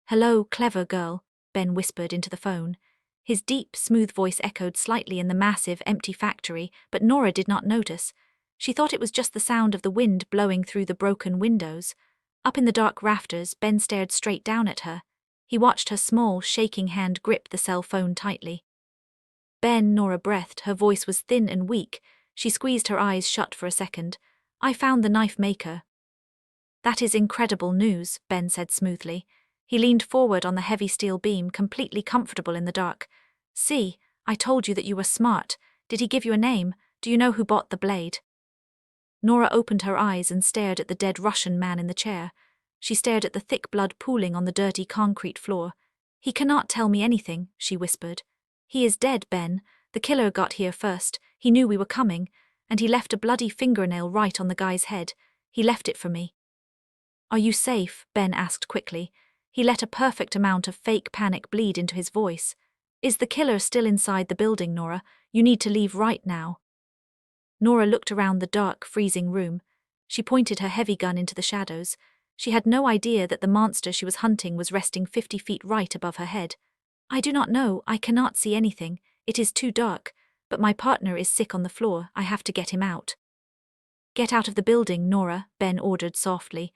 Hello, clever girl, Ben whispered into the phone. His deep, smooth voice echoed slightly in the massive, empty factory, but Nora did not notice. She thought it was just the sound of the wind blowing through the broken windows. Up in the dark rafters, Ben stared straight down at her. He watched her small, shaking hand grip the cell phone tightly. Ben, Nora breathed. Her voice was thin and weak. She squeezed her eyes shut for a second. I found the knife maker. That is incredible news, Ben said smoothly. He leaned forward on the heavy steel beam, completely comfortable in the dark. See, I told you that you were smart. Did he give you a name? Do you know who bought the blade? Nora opened her eyes and stared at the dead Russian man in the chair. She stared at the thick blood pooling on the dirty concrete floor. He cannot tell me anything, she whispered. He is dead, Ben. The killer got here first. He knew we were coming, and he left a bloody fingernail right on the guy's head. He left it for me. Are you safe? Ben asked quickly. He let a perfect amount of fake panic bleed into his voice. Is the killer still inside the building, Nora? You need to leave right now. Nora looked around the dark, freezing room. She pointed her heavy gun into the shadows. She had no idea that the monster she was hunting was resting 50 feet right above her head. I do not know. I cannot see anything. It is too dark. But my partner is sick on the floor. I have to get him out. Get out of the building, Nora, Ben ordered softly.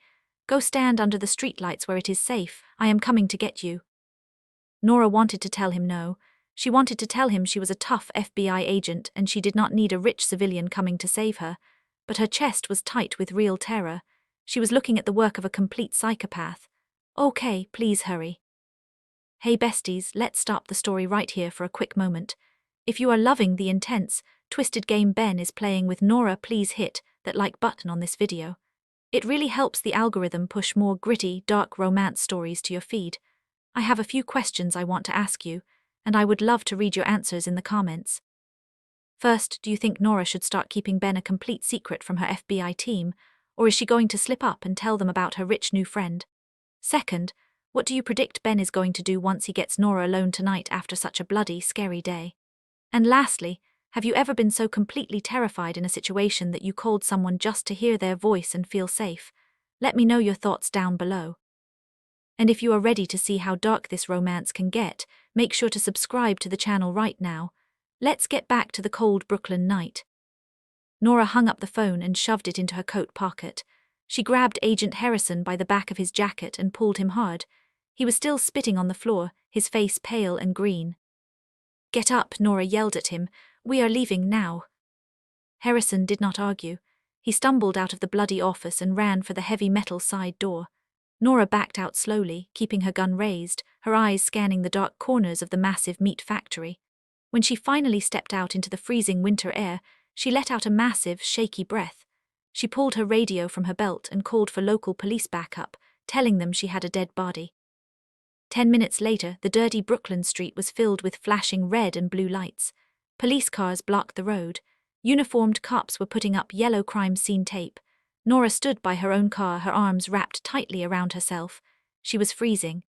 Go stand under the streetlights where it is safe. I am coming to get you. Nora wanted to tell him no. She wanted to tell him she was a tough FBI agent and she did not need a rich civilian coming to save her. But her chest was tight with real terror. She was looking at the work of a complete psychopath. Okay, please hurry. Hey besties, let's stop the story right here for a quick moment. If you are loving the intense, twisted game Ben is playing with Nora, please hit that like button on this video. It really helps the algorithm push more gritty, dark romance stories to your feed. I have a few questions I want to ask you, and I would love to read your answers in the comments. First, do you think Nora should start keeping Ben a complete secret from her FBI team, or is she going to slip up and tell them about her rich new friend? Second, what do you predict Ben is going to do once he gets Nora alone tonight after such a bloody, scary day? And lastly, have you ever been so completely terrified in a situation that you called someone just to hear their voice and feel safe? Let me know your thoughts down below. And if you are ready to see how dark this romance can get, make sure to subscribe to the channel right now. Let's get back to the cold Brooklyn night. Nora hung up the phone and shoved it into her coat pocket. She grabbed Agent Harrison by the back of his jacket and pulled him hard. He was still spitting on the floor, his face pale and green. Get up, Nora yelled at him. We are leaving now. Harrison did not argue. He stumbled out of the bloody office and ran for the heavy metal side door. Nora backed out slowly, keeping her gun raised, her eyes scanning the dark corners of the massive meat factory. When she finally stepped out into the freezing winter air, she let out a massive, shaky breath. She pulled her radio from her belt and called for local police backup, telling them she had a dead body. 10 minutes later, the dirty Brooklyn street was filled with flashing red and blue lights. Police cars blocked the road. Uniformed cops were putting up yellow crime scene tape. Nora stood by her own car, her arms wrapped tightly around herself. She was freezing.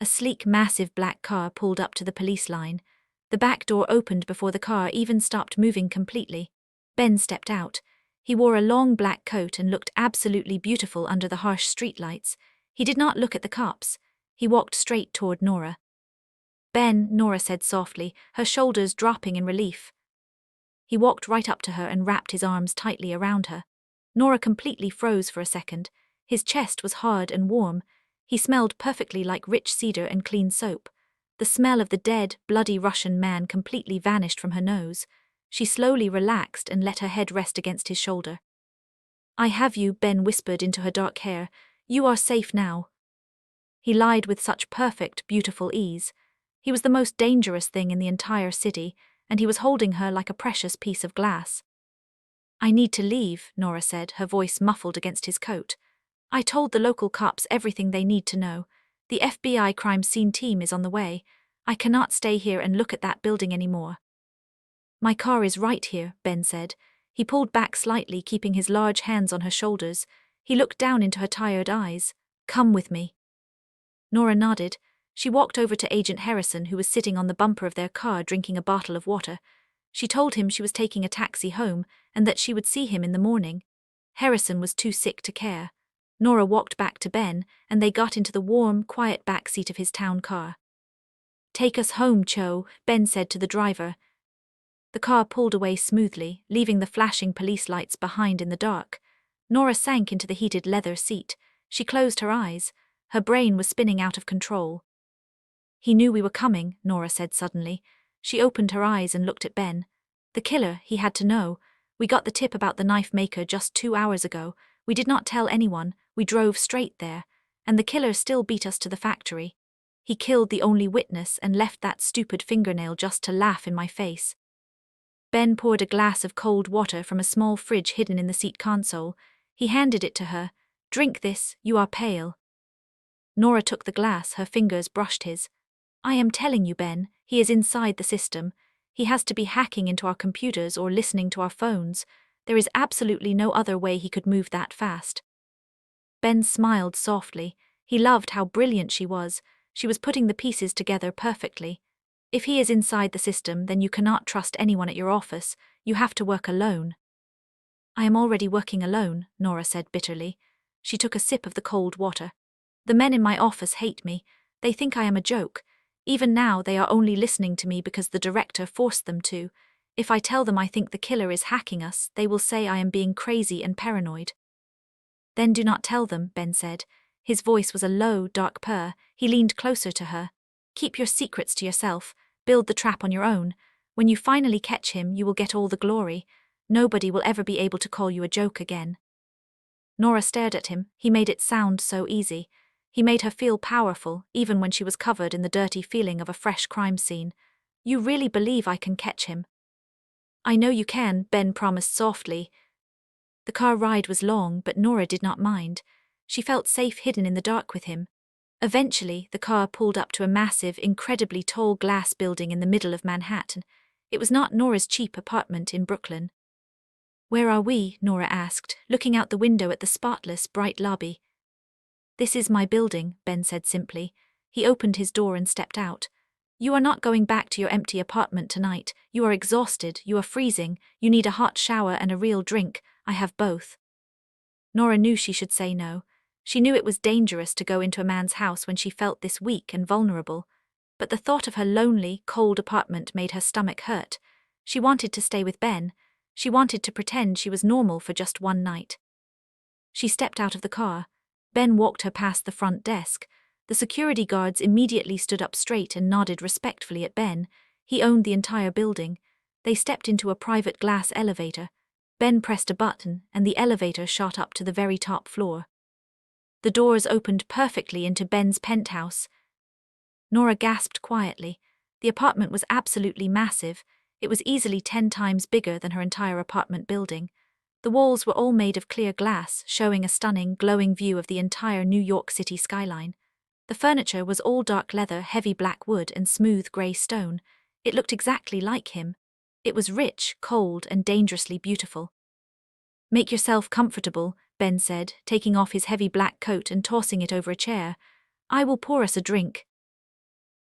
A sleek, massive black car pulled up to the police line. The back door opened before the car even stopped moving completely. Ben stepped out. He wore a long black coat and looked absolutely beautiful under the harsh streetlights. He did not look at the cops. He walked straight toward Nora. Ben, Nora said softly, her shoulders dropping in relief. He walked right up to her and wrapped his arms tightly around her. Nora completely froze for a second. His chest was hard and warm. He smelled perfectly like rich cedar and clean soap. The smell of the dead, bloody Russian man completely vanished from her nose. She slowly relaxed and let her head rest against his shoulder. I have you, Ben whispered into her dark hair. You are safe now. He lied with such perfect, beautiful ease. He was the most dangerous thing in the entire city, and he was holding her like a precious piece of glass. I need to leave, Nora said, her voice muffled against his coat. I told the local cops everything they need to know. The FBI crime scene team is on the way. I cannot stay here and look at that building anymore. My car is right here, Ben said. He pulled back slightly, keeping his large hands on her shoulders. He looked down into her tired eyes. Come with me. Nora nodded. She walked over to Agent Harrison, who was sitting on the bumper of their car drinking a bottle of water. She told him she was taking a taxi home and that she would see him in the morning. Harrison was too sick to care. Nora walked back to Ben, and they got into the warm, quiet back seat of his town car. "Take us home, Cho," Ben said to the driver. The car pulled away smoothly, leaving the flashing police lights behind in the dark. Nora sank into the heated leather seat. She closed her eyes. Her brain was spinning out of control. "He knew we were coming," Nora said suddenly. She opened her eyes and looked at Ben. "The killer, he had to know. We got the tip about the knife maker just 2 hours ago. We did not tell anyone, we drove straight there. And the killer still beat us to the factory. He killed the only witness and left that stupid fingernail just to laugh in my face." Ben poured a glass of cold water from a small fridge hidden in the seat console. He handed it to her. "Drink this, you are pale." Nora took the glass, her fingers brushed his. "I am telling you, Ben, he is inside the system. He has to be hacking into our computers or listening to our phones. There is absolutely no other way he could move that fast." Ben smiled softly. He loved how brilliant she was. She was putting the pieces together perfectly. "If he is inside the system, then you cannot trust anyone at your office. You have to work alone." "I am already working alone," Nora said bitterly. She took a sip of the cold water. "The men in my office hate me. They think I am a joke. Even now, they are only listening to me because the director forced them to. If I tell them I think the killer is hacking us, they will say I am being crazy and paranoid." "Then do not tell them," Ben said. His voice was a low, dark purr. He leaned closer to her. "Keep your secrets to yourself. Build the trap on your own. When you finally catch him, you will get all the glory. Nobody will ever be able to call you a joke again." Nora stared at him. He made it sound so easy. He made her feel powerful, even when she was covered in the dirty feeling of a fresh crime scene. "You really believe I can catch him?" "I know you can," Ben promised softly. The car ride was long, but Nora did not mind. She felt safe hidden in the dark with him. Eventually, the car pulled up to a massive, incredibly tall glass building in the middle of Manhattan. It was not Nora's cheap apartment in Brooklyn. "Where are we?" Nora asked, looking out the window at the spotless, bright lobby. "This is my building," Ben said simply. He opened his door and stepped out. "You are not going back to your empty apartment tonight. You are exhausted, you are freezing, you need a hot shower and a real drink. I have both." Nora knew she should say no. She knew it was dangerous to go into a man's house when she felt this weak and vulnerable. But the thought of her lonely, cold apartment made her stomach hurt. She wanted to stay with Ben. She wanted to pretend she was normal for just one night. She stepped out of the car. Ben walked her past the front desk. The security guards immediately stood up straight and nodded respectfully at Ben. He owned the entire building. They stepped into a private glass elevator. Ben pressed a button, and the elevator shot up to the very top floor. The doors opened perfectly into Ben's penthouse. Nora gasped quietly. The apartment was absolutely massive. It was easily 10 times bigger than her entire apartment building. The walls were all made of clear glass, showing a stunning, glowing view of the entire New York City skyline. The furniture was all dark leather, heavy black wood, and smooth grey stone. It looked exactly like him. It was rich, cold, and dangerously beautiful. "Make yourself comfortable," Ben said, taking off his heavy black coat and tossing it over a chair. "I will pour us a drink."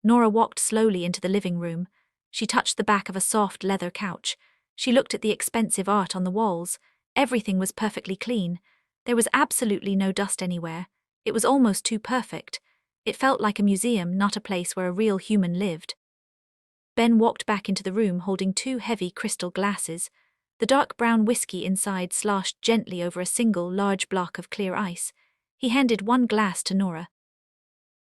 Nora walked slowly into the living room. She touched the back of a soft leather couch. She looked at the expensive art on the walls. Everything was perfectly clean. There was absolutely no dust anywhere. It was almost too perfect. It felt like a museum, not a place where a real human lived. Ben walked back into the room holding 2 heavy crystal glasses. The dark brown whiskey inside sloshed gently over a single large block of clear ice. He handed one glass to Nora.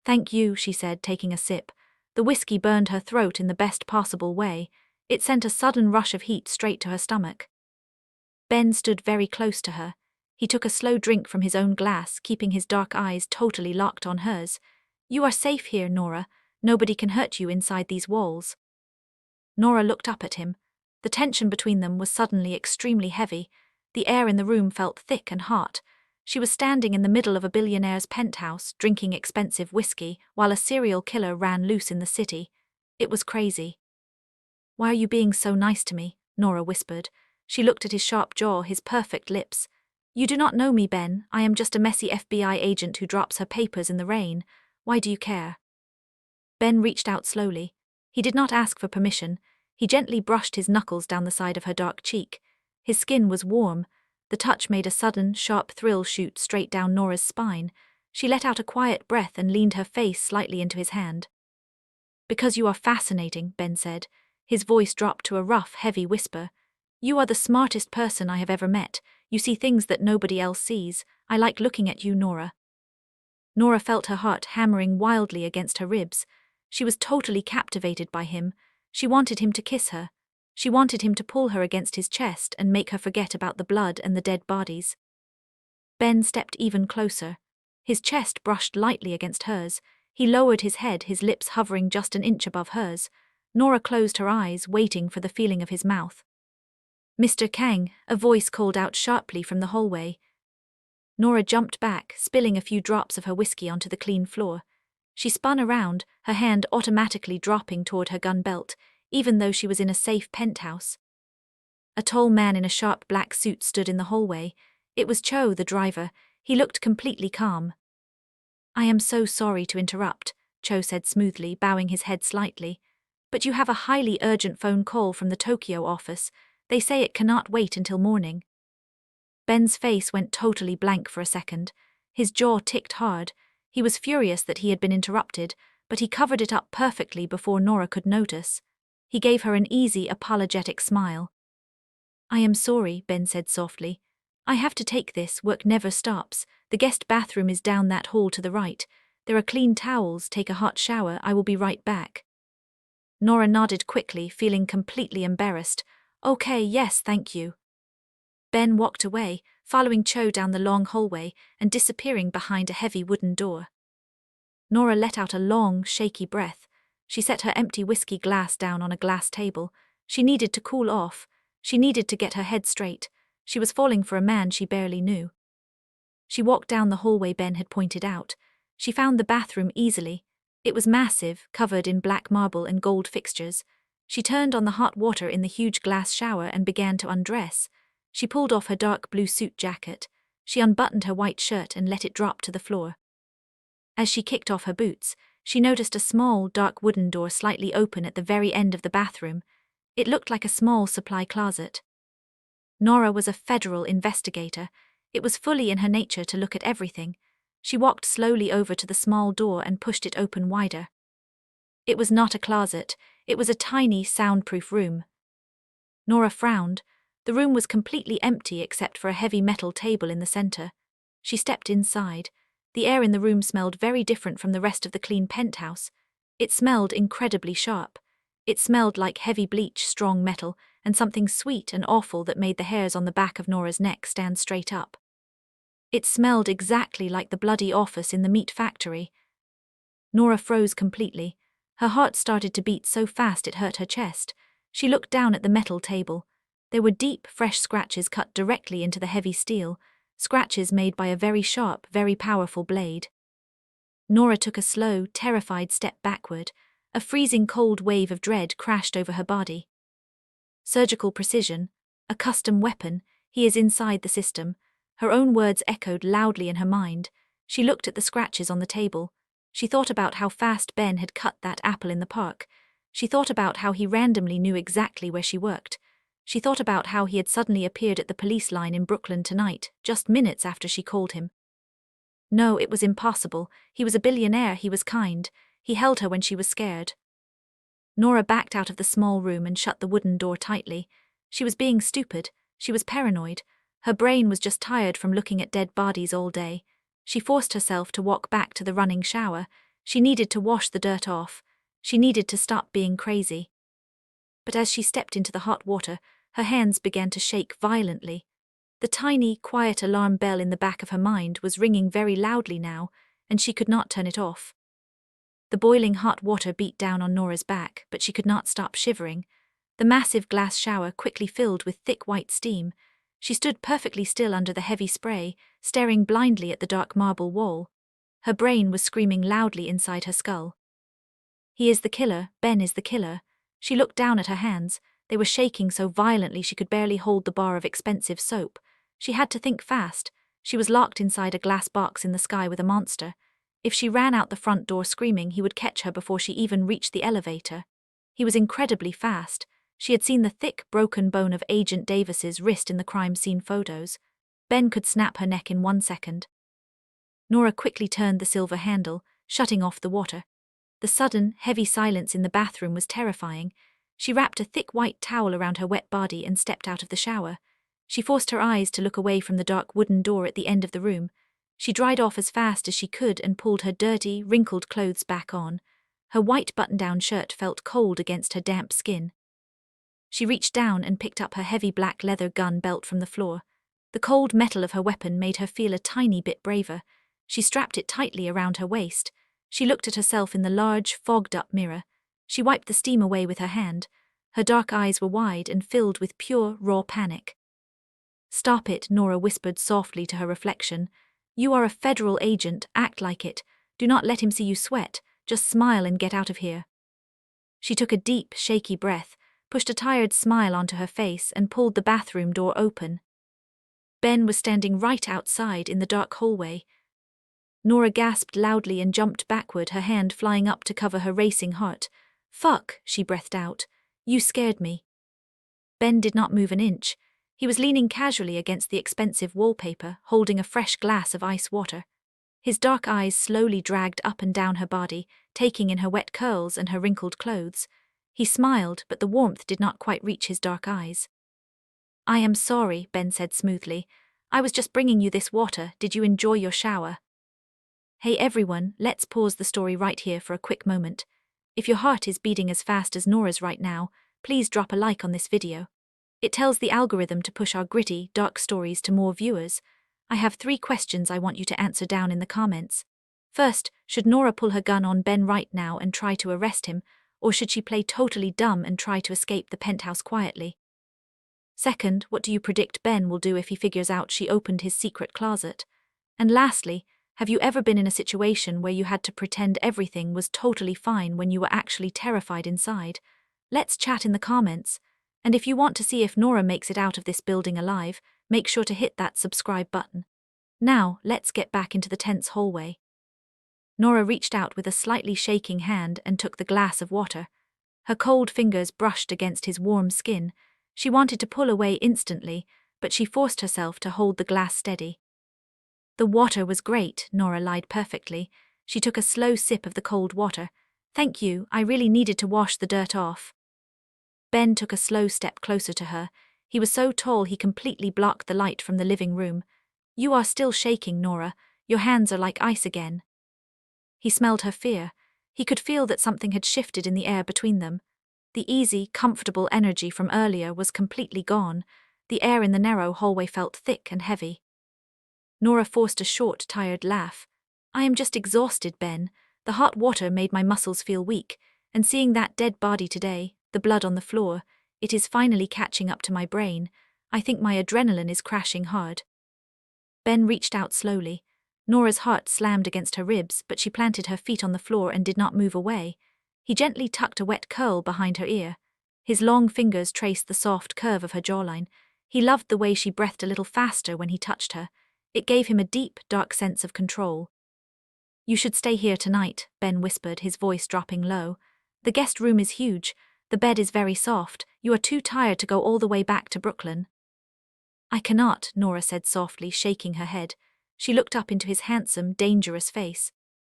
"Thank you," she said, taking a sip. The whiskey burned her throat in the best possible way. It sent a sudden rush of heat straight to her stomach. Ben stood very close to her. He took a slow drink from his own glass, keeping his dark eyes totally locked on hers. "You are safe here, Nora. Nobody can hurt you inside these walls." Nora looked up at him. The tension between them was suddenly extremely heavy. The air in the room felt thick and hot. She was standing in the middle of a billionaire's penthouse, drinking expensive whiskey, while a serial killer ran loose in the city. It was crazy. "Why are you being so nice to me?" Nora whispered. She looked at his sharp jaw, his perfect lips. "You do not know me, Ben. I am just a messy FBI agent who drops her papers in the rain. Why do you care?" Ben reached out slowly. He did not ask for permission. He gently brushed his knuckles down the side of her dark cheek. His skin was warm. The touch made a sudden, sharp thrill shoot straight down Nora's spine. She let out a quiet breath and leaned her face slightly into his hand. "Because you are fascinating," Ben said. His voice dropped to a rough, heavy whisper. "You are the smartest person I have ever met. You see things that nobody else sees. I like looking at you, Nora." Nora felt her heart hammering wildly against her ribs. She was totally captivated by him. She wanted him to kiss her. She wanted him to pull her against his chest and make her forget about the blood and the dead bodies. Ben stepped even closer. His chest brushed lightly against hers. He lowered his head, his lips hovering just an inch above hers. Nora closed her eyes, waiting for the feeling of his mouth. "Mr. Kang," a voice called out sharply from the hallway. Nora jumped back, spilling a few drops of her whiskey onto the clean floor. She spun around, her hand automatically dropping toward her gun belt, even though she was in a safe penthouse. A tall man in a sharp black suit stood in the hallway. It was Cho, the driver. He looked completely calm. "I am so sorry to interrupt," Cho said smoothly, bowing his head slightly. "But you have a highly urgent phone call from the Tokyo office. They say it cannot wait until morning." Ben's face went totally blank for a second. His jaw ticked hard. He was furious that he had been interrupted, but he covered it up perfectly before Nora could notice. He gave her an easy, apologetic smile. "I am sorry," Ben said softly. "I have to take this, work never stops. The guest bathroom is down that hall to the right. There are clean towels, take a hot shower, I will be right back." Nora nodded quickly, feeling completely embarrassed. "Okay, yes, thank you." Ben walked away, following Cho down the long hallway and disappearing behind a heavy wooden door. Nora let out a long, shaky breath. She set her empty whiskey glass down on a glass table. She needed to cool off. She needed to get her head straight. She was falling for a man she barely knew. She walked down the hallway Ben had pointed out. She found the bathroom easily. It was massive, covered in black marble and gold fixtures. She turned on the hot water in the huge glass shower and began to undress. She pulled off her dark blue suit jacket. She unbuttoned her white shirt and let it drop to the floor. As she kicked off her boots, she noticed a small, dark wooden door slightly open at the very end of the bathroom. It looked like a small supply closet. Nora was a federal investigator. It was fully in her nature to look at everything. She walked slowly over to the small door and pushed it open wider. It was not a closet. It was a tiny, soundproof room. Nora frowned. The room was completely empty except for a heavy metal table in the center. She stepped inside. The air in the room smelled very different from the rest of the clean penthouse. It smelled incredibly sharp. It smelled like heavy bleach, strong metal, and something sweet and awful that made the hairs on the back of Nora's neck stand straight up. It smelled exactly like the bloody office in the meat factory. Nora froze completely. Her heart started to beat so fast it hurt her chest. She looked down at the metal table. There were deep, fresh scratches cut directly into the heavy steel, scratches made by a very sharp, very powerful blade. Nora took a slow, terrified step backward. A freezing cold wave of dread crashed over her body. Surgical precision, a custom weapon, he is inside the system. Her own words echoed loudly in her mind. She looked at the scratches on the table. She thought about how fast Ben had cut that apple in the park. She thought about how he randomly knew exactly where she worked. She thought about how he had suddenly appeared at the police line in Brooklyn tonight, just minutes after she called him. No, it was impossible. He was a billionaire, he was kind. He held her when she was scared. Nora backed out of the small room and shut the wooden door tightly. She was being stupid. She was paranoid. Her brain was just tired from looking at dead bodies all day. She forced herself to walk back to the running shower. She needed to wash the dirt off. She needed to stop being crazy. But as she stepped into the hot water, her hands began to shake violently. The tiny, quiet alarm bell in the back of her mind was ringing very loudly now, and she could not turn it off. The boiling hot water beat down on Nora's back, but she could not stop shivering. The massive glass shower quickly filled with thick white steam. She stood perfectly still under the heavy spray, staring blindly at the dark marble wall. Her brain was screaming loudly inside her skull. He is the killer, Ben is the killer. She looked down at her hands. They were shaking so violently she could barely hold the bar of expensive soap. She had to think fast. She was locked inside a glass box in the sky with a monster. If she ran out the front door screaming, he would catch her before she even reached the elevator. He was incredibly fast. She had seen the thick, broken bone of Agent Davis's wrist in the crime scene photos. Ben could snap her neck in 1 second. Nora quickly turned the silver handle, shutting off the water. The sudden, heavy silence in the bathroom was terrifying. She wrapped a thick white towel around her wet body and stepped out of the shower. She forced her eyes to look away from the dark wooden door at the end of the room. She dried off as fast as she could and pulled her dirty, wrinkled clothes back on. Her white button-down shirt felt cold against her damp skin. She reached down and picked up her heavy black leather gun belt from the floor. The cold metal of her weapon made her feel a tiny bit braver. She strapped it tightly around her waist. She looked at herself in the large, fogged-up mirror. She wiped the steam away with her hand. Her dark eyes were wide and filled with pure, raw panic. "Stop it," Nora whispered softly to her reflection. "You are a federal agent, act like it. Do not let him see you sweat. Just smile and get out of here." She took a deep, shaky breath, pushed a tired smile onto her face and pulled the bathroom door open. Ben was standing right outside in the dark hallway. Nora gasped loudly and jumped backward, her hand flying up to cover her racing heart. "Fuck," she breathed out. "You scared me." Ben did not move an inch. He was leaning casually against the expensive wallpaper, holding a fresh glass of ice water. His dark eyes slowly dragged up and down her body, taking in her wet curls and her wrinkled clothes. He smiled, but the warmth did not quite reach his dark eyes. "I am sorry," Ben said smoothly. "I was just bringing you this water. Did you enjoy your shower?" Hey everyone, let's pause the story right here for a quick moment. If your heart is beating as fast as Nora's right now, please drop a like on this video. It tells the algorithm to push our gritty, dark stories to more viewers. I have 3 questions I want you to answer down in the comments. First, should Nora pull her gun on Ben right now and try to arrest him, or should she play totally dumb and try to escape the penthouse quietly? Second, what do you predict Ben will do if he figures out she opened his secret closet? And lastly, have you ever been in a situation where you had to pretend everything was totally fine when you were actually terrified inside? Let's chat in the comments. And if you want to see if Nora makes it out of this building alive, make sure to hit that subscribe button. Now, let's get back into the tense hallway. Nora reached out with a slightly shaking hand and took the glass of water. Her cold fingers brushed against his warm skin. She wanted to pull away instantly, but she forced herself to hold the glass steady. The water was great, Nora lied perfectly. She took a slow sip of the cold water. "Thank you, I really needed to wash the dirt off." Ben took a slow step closer to her. He was so tall he completely blocked the light from the living room. "You are still shaking, Nora. Your hands are like ice again." He smelled her fear. He could feel that something had shifted in the air between them. The easy, comfortable energy from earlier was completely gone. The air in the narrow hallway felt thick and heavy. Nora forced a short, tired laugh. "I am just exhausted, Ben. The hot water made my muscles feel weak, and seeing that dead body today, the blood on the floor, it is finally catching up to my brain. I think my adrenaline is crashing hard." Ben reached out slowly. Nora's heart slammed against her ribs, but she planted her feet on the floor and did not move away. He gently tucked a wet curl behind her ear. His long fingers traced the soft curve of her jawline. He loved the way she breathed a little faster when he touched her. It gave him a deep, dark sense of control. "You should stay here tonight," Ben whispered, his voice dropping low. "The guest room is huge. The bed is very soft. You are too tired to go all the way back to Brooklyn." "I cannot," Nora said softly, shaking her head. She looked up into his handsome, dangerous face.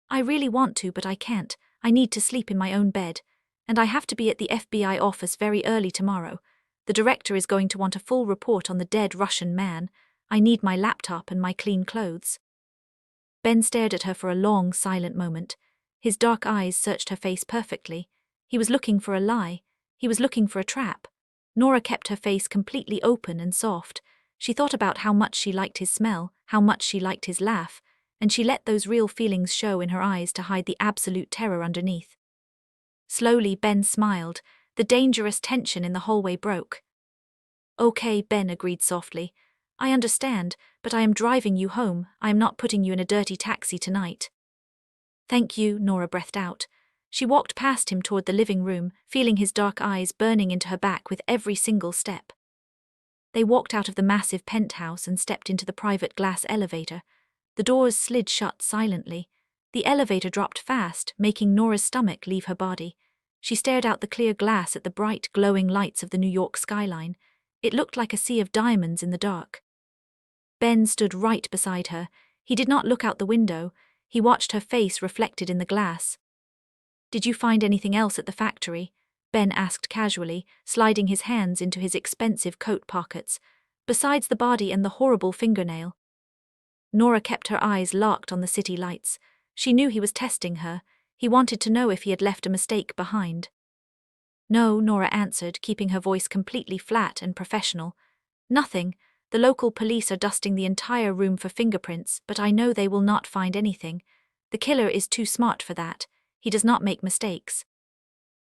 "I really want to, but I can't. I need to sleep in my own bed. And I have to be at the FBI office very early tomorrow. The director is going to want a full report on the dead Russian man. I need my laptop and my clean clothes." Ben stared at her for a long, silent moment. His dark eyes searched her face perfectly. He was looking for a lie. He was looking for a trap. Nora kept her face completely open and soft. She thought about how much she liked his smell, how much she liked his laugh, and she let those real feelings show in her eyes to hide the absolute terror underneath. Slowly, Ben smiled. The dangerous tension in the hallway broke. "Okay," Ben agreed softly. "I understand, but I am driving you home. I am not putting you in a dirty taxi tonight." "Thank you," Nora breathed out. She walked past him toward the living room, feeling his dark eyes burning into her back with every single step. They walked out of the massive penthouse and stepped into the private glass elevator. The doors slid shut silently. The elevator dropped fast, making Nora's stomach leave her body. She stared out the clear glass at the bright, glowing lights of the New York skyline. It looked like a sea of diamonds in the dark. Ben stood right beside her. He did not look out the window. He watched her face reflected in the glass. "Did you find anything else at the factory?" Ben asked casually, sliding his hands into his expensive coat pockets. "Besides the body and the horrible fingernail." Nora kept her eyes locked on the city lights. She knew he was testing her. He wanted to know if he had left a mistake behind. "No," Nora answered, keeping her voice completely flat and professional. "Nothing. The local police are dusting the entire room for fingerprints, but I know they will not find anything. The killer is too smart for that. He does not make mistakes."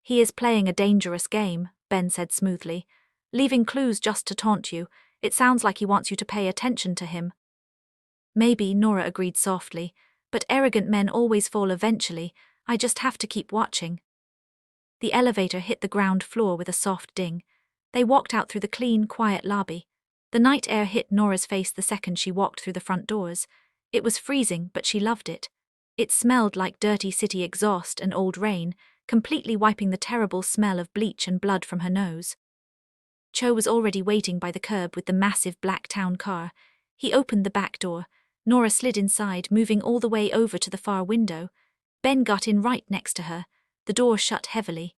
"He is playing a dangerous game," Ben said smoothly. "Leaving clues just to taunt you. It sounds like he wants you to pay attention to him." "Maybe," Nora agreed softly, "but arrogant men always fall eventually. I just have to keep watching." The elevator hit the ground floor with a soft ding. They walked out through the clean, quiet lobby. The night air hit Nora's face the second she walked through the front doors. It was freezing, but she loved it. It smelled like dirty city exhaust and old rain, completely wiping the terrible smell of bleach and blood from her nose. Cho was already waiting by the curb with the massive black town car. He opened the back door. Nora slid inside, moving all the way over to the far window. Ben got in right next to her. The door shut heavily.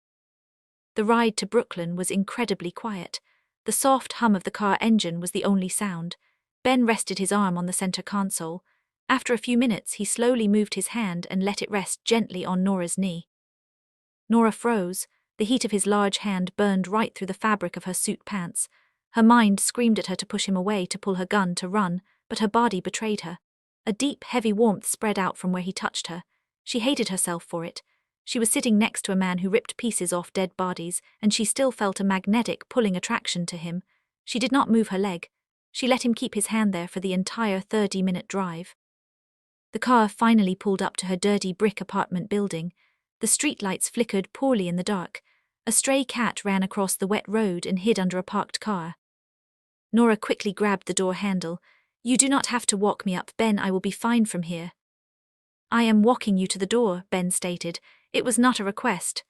The ride to Brooklyn was incredibly quiet. The soft hum of the car engine was the only sound. Ben rested his arm on the center console. After a few minutes, he slowly moved his hand and let it rest gently on Nora's knee. Nora froze. The heat of his large hand burned right through the fabric of her suit pants. Her mind screamed at her to push him away, to pull her gun, to run, but her body betrayed her. A deep, heavy warmth spread out from where he touched her. She hated herself for it. She was sitting next to a man who ripped pieces off dead bodies, and she still felt a magnetic, pulling attraction to him. She did not move her leg. She let him keep his hand there for the entire 30-minute drive. The car finally pulled up to her dirty brick apartment building. The streetlights flickered poorly in the dark. A stray cat ran across the wet road and hid under a parked car. Nora quickly grabbed the door handle. "You do not have to walk me up, Ben. I will be fine from here." "I am walking you to the door," Ben stated. "It was not a request."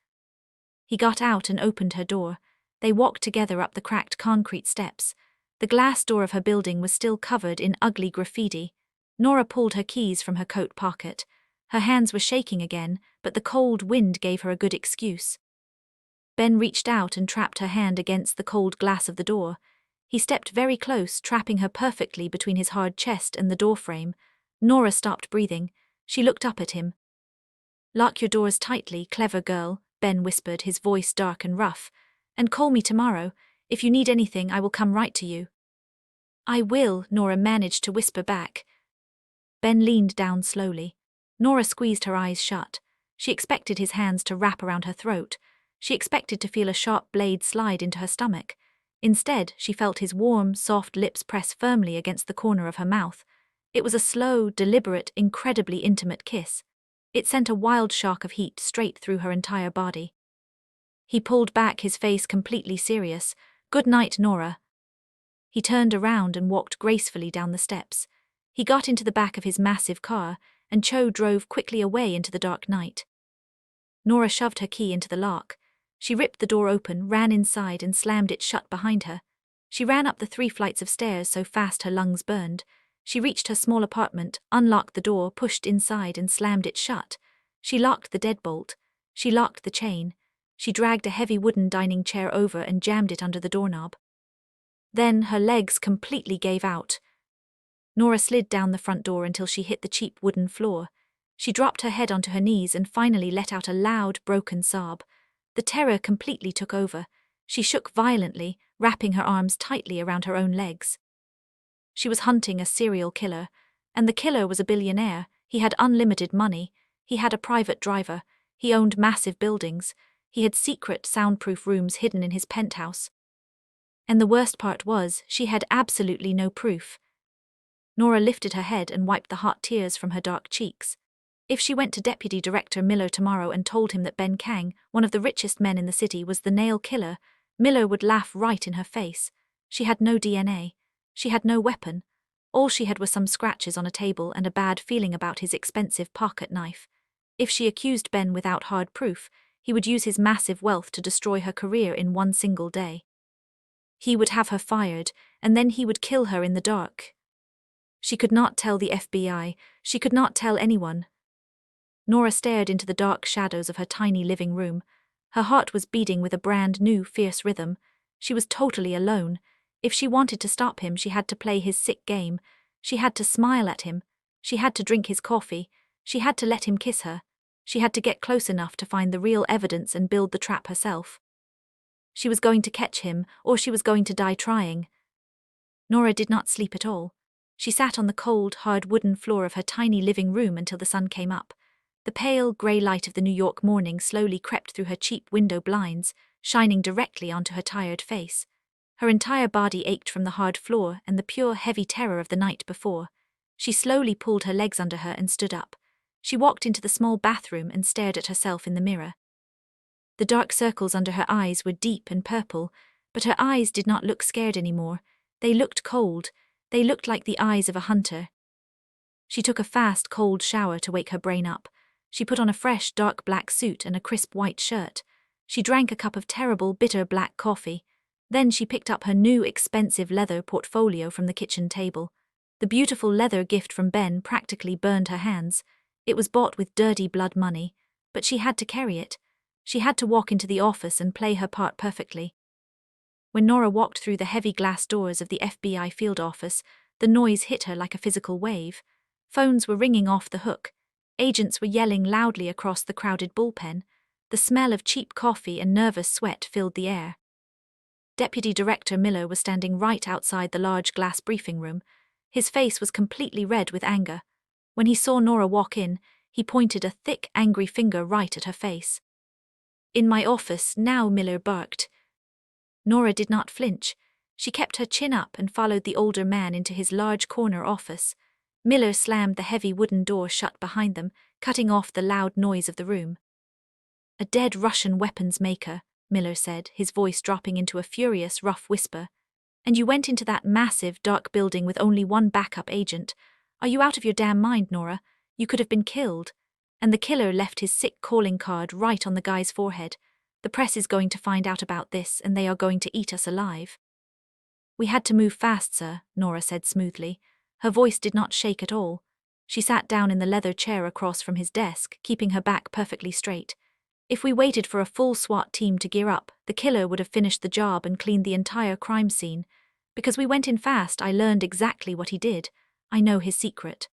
He got out and opened her door. They walked together up the cracked concrete steps. The glass door of her building was still covered in ugly graffiti. Nora pulled her keys from her coat pocket. Her hands were shaking again, but the cold wind gave her a good excuse. Ben reached out and trapped her hand against the cold glass of the door. He stepped very close, trapping her perfectly between his hard chest and the doorframe. Nora stopped breathing. She looked up at him. "Lock your doors tightly, clever girl," Ben whispered, his voice dark and rough. "And call me tomorrow. If you need anything, I will come right to you." "I will," Nora managed to whisper back. Ben leaned down slowly. Nora squeezed her eyes shut. She expected his hands to wrap around her throat. She expected to feel a sharp blade slide into her stomach. Instead, she felt his warm, soft lips press firmly against the corner of her mouth. It was a slow, deliberate, incredibly intimate kiss. It sent a wild shock of heat straight through her entire body. He pulled back, his face completely serious. "Good night, Nora." He turned around and walked gracefully down the steps. He got into the back of his massive car, and Cho drove quickly away into the dark night. Nora shoved her key into the lock. She ripped the door open, ran inside, and slammed it shut behind her. She ran up the 3 flights of stairs so fast her lungs burned. She reached her small apartment, unlocked the door, pushed inside, and slammed it shut. She locked the deadbolt. She locked the chain. She dragged a heavy wooden dining chair over and jammed it under the doorknob. Then her legs completely gave out. Nora slid down the front door until she hit the cheap wooden floor. She dropped her head onto her knees and finally let out a loud, broken sob. The terror completely took over. She shook violently, wrapping her arms tightly around her own legs. She was hunting a serial killer, and the killer was a billionaire. He had unlimited money. He had a private driver. He owned massive buildings. He had secret, soundproof rooms hidden in his penthouse. And the worst part was, she had absolutely no proof. Nora lifted her head and wiped the hot tears from her dark cheeks. If she went to Deputy Director Miller tomorrow and told him that Ben Kang, one of the richest men in the city, was the nail killer, Miller would laugh right in her face. She had no DNA. She had no weapon. All she had was some scratches on a table and a bad feeling about his expensive pocket knife. If she accused Ben without hard proof, he would use his massive wealth to destroy her career in one single day. He would have her fired, and then he would kill her in the dark. She could not tell the FBI. She could not tell anyone. Nora stared into the dark shadows of her tiny living room. Her heart was beating with a brand new, fierce rhythm. She was totally alone. If she wanted to stop him, she had to play his sick game. She had to smile at him. She had to drink his coffee. She had to let him kiss her. She had to get close enough to find the real evidence and build the trap herself. She was going to catch him, or she was going to die trying. Nora did not sleep at all. She sat on the cold, hard wooden floor of her tiny living room until the sun came up. The pale, grey light of the New York morning slowly crept through her cheap window blinds, shining directly onto her tired face. Her entire body ached from the hard floor and the pure, heavy terror of the night before. She slowly pulled her legs under her and stood up. She walked into the small bathroom and stared at herself in the mirror. The dark circles under her eyes were deep and purple, but her eyes did not look scared anymore. They looked cold. They looked like the eyes of a hunter. She took a fast, cold shower to wake her brain up. She put on a fresh, dark black suit and a crisp white shirt. She drank a cup of terrible, bitter black coffee. Then she picked up her new, expensive leather portfolio from the kitchen table. The beautiful leather gift from Ben practically burned her hands. It was bought with dirty blood money, but she had to carry it. She had to walk into the office and play her part perfectly. When Nora walked through the heavy glass doors of the FBI field office, the noise hit her like a physical wave. Phones were ringing off the hook. Agents were yelling loudly across the crowded bullpen. The smell of cheap coffee and nervous sweat filled the air. Deputy Director Miller was standing right outside the large glass briefing room. His face was completely red with anger. When he saw Nora walk in, he pointed a thick, angry finger right at her face. "In my office now," Miller barked. Nora did not flinch. She kept her chin up and followed the older man into his large corner office. Miller slammed the heavy wooden door shut behind them, cutting off the loud noise of the room. "A dead Russian weapons maker," Miller said, his voice dropping into a furious, rough whisper. "And you went into that massive, dark building with only one backup agent. Are you out of your damn mind, Nora? You could have been killed." And the killer left his sick calling card right on the guy's forehead. "The press is going to find out about this, and they are going to eat us alive." "We had to move fast, sir," Nora said smoothly. Her voice did not shake at all. She sat down in the leather chair across from his desk, keeping her back perfectly straight. "If we waited for a full SWAT team to gear up, the killer would have finished the job and cleaned the entire crime scene. Because we went in fast, I learned exactly what he did. I know his secret."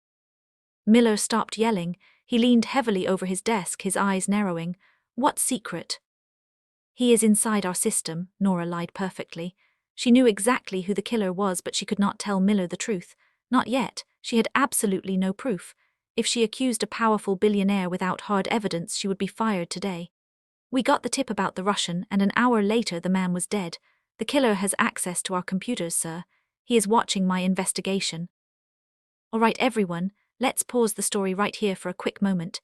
Miller stopped yelling. He leaned heavily over his desk, his eyes narrowing. "What secret?" "He is inside our system," Nora lied perfectly. She knew exactly who the killer was, but she could not tell Miller the truth. Not yet. She had absolutely no proof. If she accused a powerful billionaire without hard evidence, she would be fired today. "We got the tip about the Russian, and an hour later the man was dead. The killer has access to our computers, sir. He is watching my investigation." "All right, everyone, let's pause the story right here for a quick moment.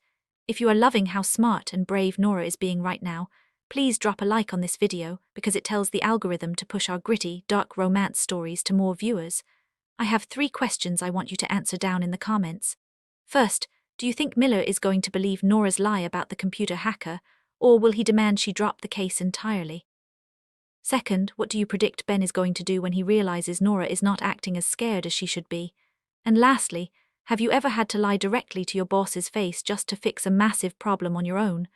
If you are loving how smart and brave Nora is being right now, please drop a like on this video because it tells the algorithm to push our gritty, dark romance stories to more viewers. I have 3 questions I want you to answer down in the comments. First, do you think Miller is going to believe Nora's lie about the computer hacker, or will he demand she drop the case entirely? Second, what do you predict Ben is going to do when he realizes Nora is not acting as scared as she should be? And lastly, have you ever had to lie directly to your boss's face just to fix a massive problem on your own?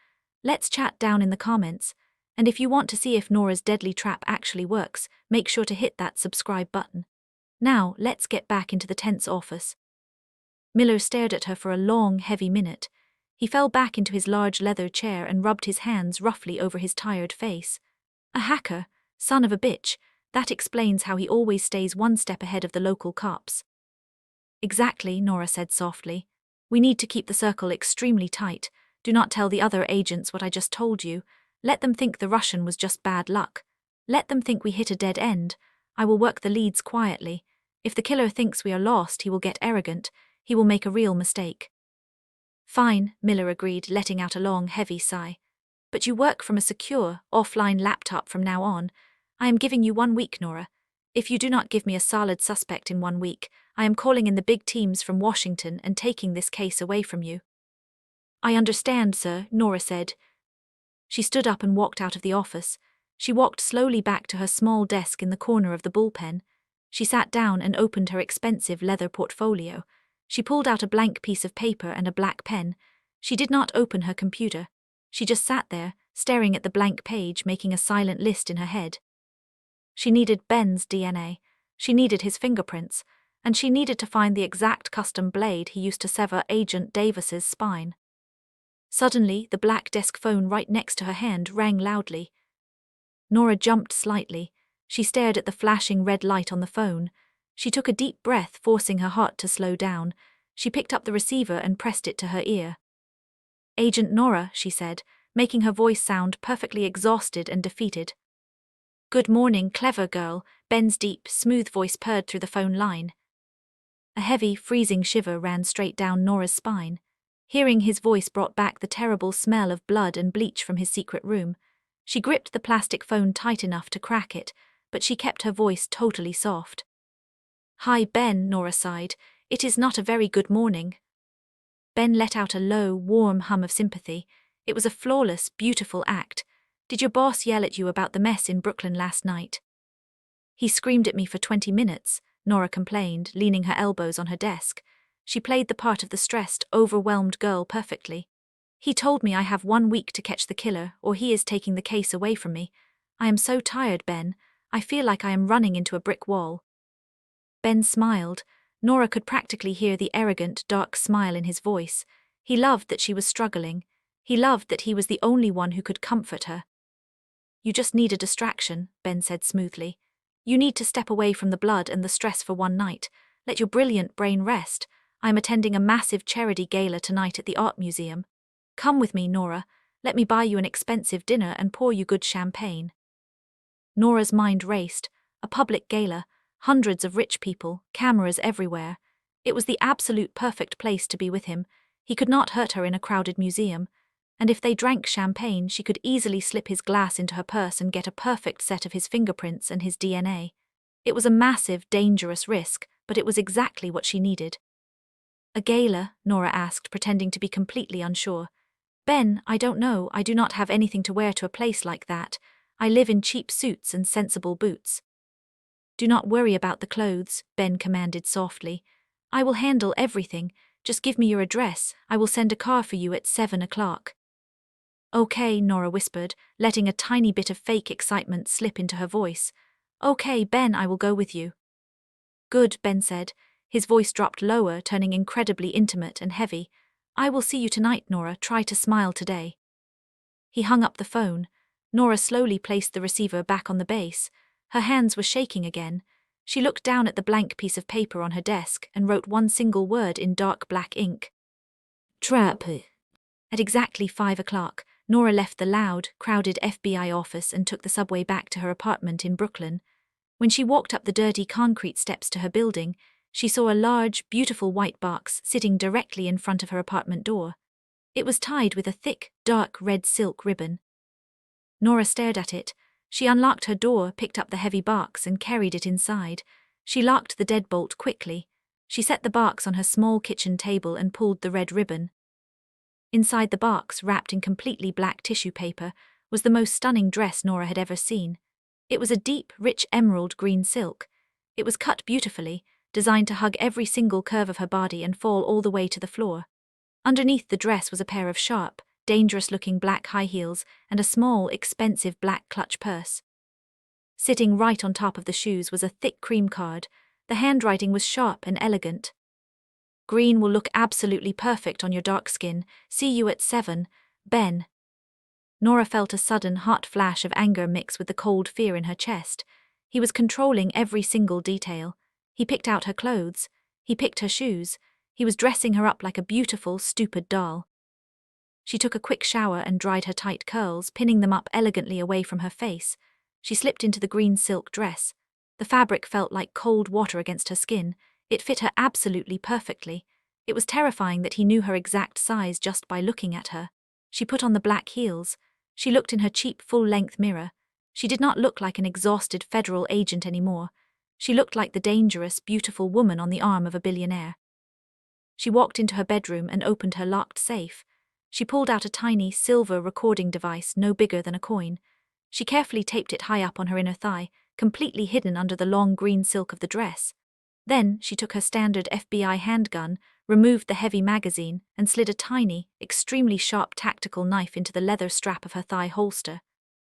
Let's chat down in the comments. And if you want to see if Nora's deadly trap actually works, make sure to hit that subscribe button. Now, let's get back into the tense office. Miller stared at her for a long, heavy minute. He fell back into his large leather chair and rubbed his hands roughly over his tired face. "A hacker, son of a bitch, that explains how he always stays one step ahead of the local cops." "Exactly," Nora said softly. "We need to keep the circle extremely tight. Do not tell the other agents what I just told you. Let them think the Russian was just bad luck. Let them think we hit a dead end. I will work the leads quietly. If the killer thinks we are lost, he will get arrogant. He will make a real mistake." "Fine," Miller agreed, letting out a long, heavy sigh. "But you work from a secure, offline laptop from now on. I am giving you 1 week, Nora. If you do not give me a solid suspect in 1 week, I am calling in the big teams from Washington and taking this case away from you." "I understand, sir," Nora said. She stood up and walked out of the office. She walked slowly back to her small desk in the corner of the bullpen. She sat down and opened her expensive leather portfolio. She pulled out a blank piece of paper and a black pen. She did not open her computer. She just sat there, staring at the blank page, making a silent list in her head. She needed Ben's DNA. She needed his fingerprints. And she needed to find the exact custom blade he used to sever Agent Davis's spine. Suddenly, the black desk phone right next to her hand rang loudly. Nora jumped slightly. She stared at the flashing red light on the phone. She took a deep breath, forcing her heart to slow down. She picked up the receiver and pressed it to her ear. "Agent Nora," she said, making her voice sound perfectly exhausted and defeated. "Good morning, clever girl," Ben's deep, smooth voice purred through the phone line. A heavy, freezing shiver ran straight down Nora's spine. Hearing his voice brought back the terrible smell of blood and bleach from his secret room. She gripped the plastic phone tight enough to crack it, but she kept her voice totally soft. "Hi, Ben," Nora sighed. "It is not a very good morning." Ben let out a low, warm hum of sympathy. It was a flawless, beautiful act. "Did your boss yell at you about the mess in Brooklyn last night?" "He screamed at me for 20 minutes, Nora complained, leaning her elbows on her desk. She played the part of the stressed, overwhelmed girl perfectly. "He told me I have 1 week to catch the killer, or he is taking the case away from me. I am so tired, Ben. I feel like I am running into a brick wall." Ben smiled. Nora could practically hear the arrogant, dark smile in his voice. He loved that she was struggling. He loved that he was the only one who could comfort her. "You just need a distraction," Ben said smoothly. "You need to step away from the blood and the stress for 1 night. Let your brilliant brain rest. I am attending a massive charity gala tonight at the art museum. Come with me, Nora. Let me buy you an expensive dinner and pour you good champagne." Nora's mind raced. A public gala, hundreds of rich people, cameras everywhere. It was the absolute perfect place to be with him. He could not hurt her in a crowded museum. And if they drank champagne, she could easily slip his glass into her purse and get a perfect set of his fingerprints and his DNA. It was a massive, dangerous risk, but it was exactly what she needed. "A gala?" Nora asked, pretending to be completely unsure. "Ben, I don't know. I do not have anything to wear to a place like that. I live in cheap suits and sensible boots." "Do not worry about the clothes," Ben commanded softly. "I will handle everything. Just give me your address. I will send a car for you at 7 o'clock. "Okay," Nora whispered, letting a tiny bit of fake excitement slip into her voice. "Okay, Ben, I will go with you." "Good," Ben said. His voice dropped lower, turning incredibly intimate and heavy. "I will see you tonight, Nora. Try to smile today." He hung up the phone. Nora slowly placed the receiver back on the base. Her hands were shaking again. She looked down at the blank piece of paper on her desk and wrote one single word in dark black ink. "Trap." At exactly 5 o'clock, Nora left the loud, crowded FBI office and took the subway back to her apartment in Brooklyn. When she walked up the dirty concrete steps to her building, she saw a large, beautiful white box sitting directly in front of her apartment door. It was tied with a thick, dark red silk ribbon. Nora stared at it. She unlocked her door, picked up the heavy box, and carried it inside. She locked the deadbolt quickly. She set the box on her small kitchen table and pulled the red ribbon. Inside the box, wrapped in completely black tissue paper, was the most stunning dress Nora had ever seen. It was a deep, rich emerald green silk. It was cut beautifully, designed to hug every single curve of her body and fall all the way to the floor. Underneath the dress was a pair of sharp, dangerous-looking black high heels and a small, expensive black clutch purse. Sitting right on top of the shoes was a thick cream card. The handwriting was sharp and elegant. "Green will look absolutely perfect on your dark skin. See you at 7, Ben." Nora felt a sudden hot flash of anger mix with the cold fear in her chest. He was controlling every single detail. He picked out her clothes. He picked her shoes. He was dressing her up like a beautiful, stupid doll. She took a quick shower and dried her tight curls, pinning them up elegantly away from her face. She slipped into the green silk dress. The fabric felt like cold water against her skin. It fit her absolutely perfectly. It was terrifying that he knew her exact size just by looking at her. She put on the black heels. She looked in her cheap full-length mirror. She did not look like an exhausted federal agent anymore. She looked like the dangerous, beautiful woman on the arm of a billionaire. She walked into her bedroom and opened her locked safe. She pulled out a tiny, silver recording device no bigger than a coin. She carefully taped it high up on her inner thigh, completely hidden under the long green silk of the dress. Then she took her standard FBI handgun, removed the heavy magazine, and slid a tiny, extremely sharp tactical knife into the leather strap of her thigh holster.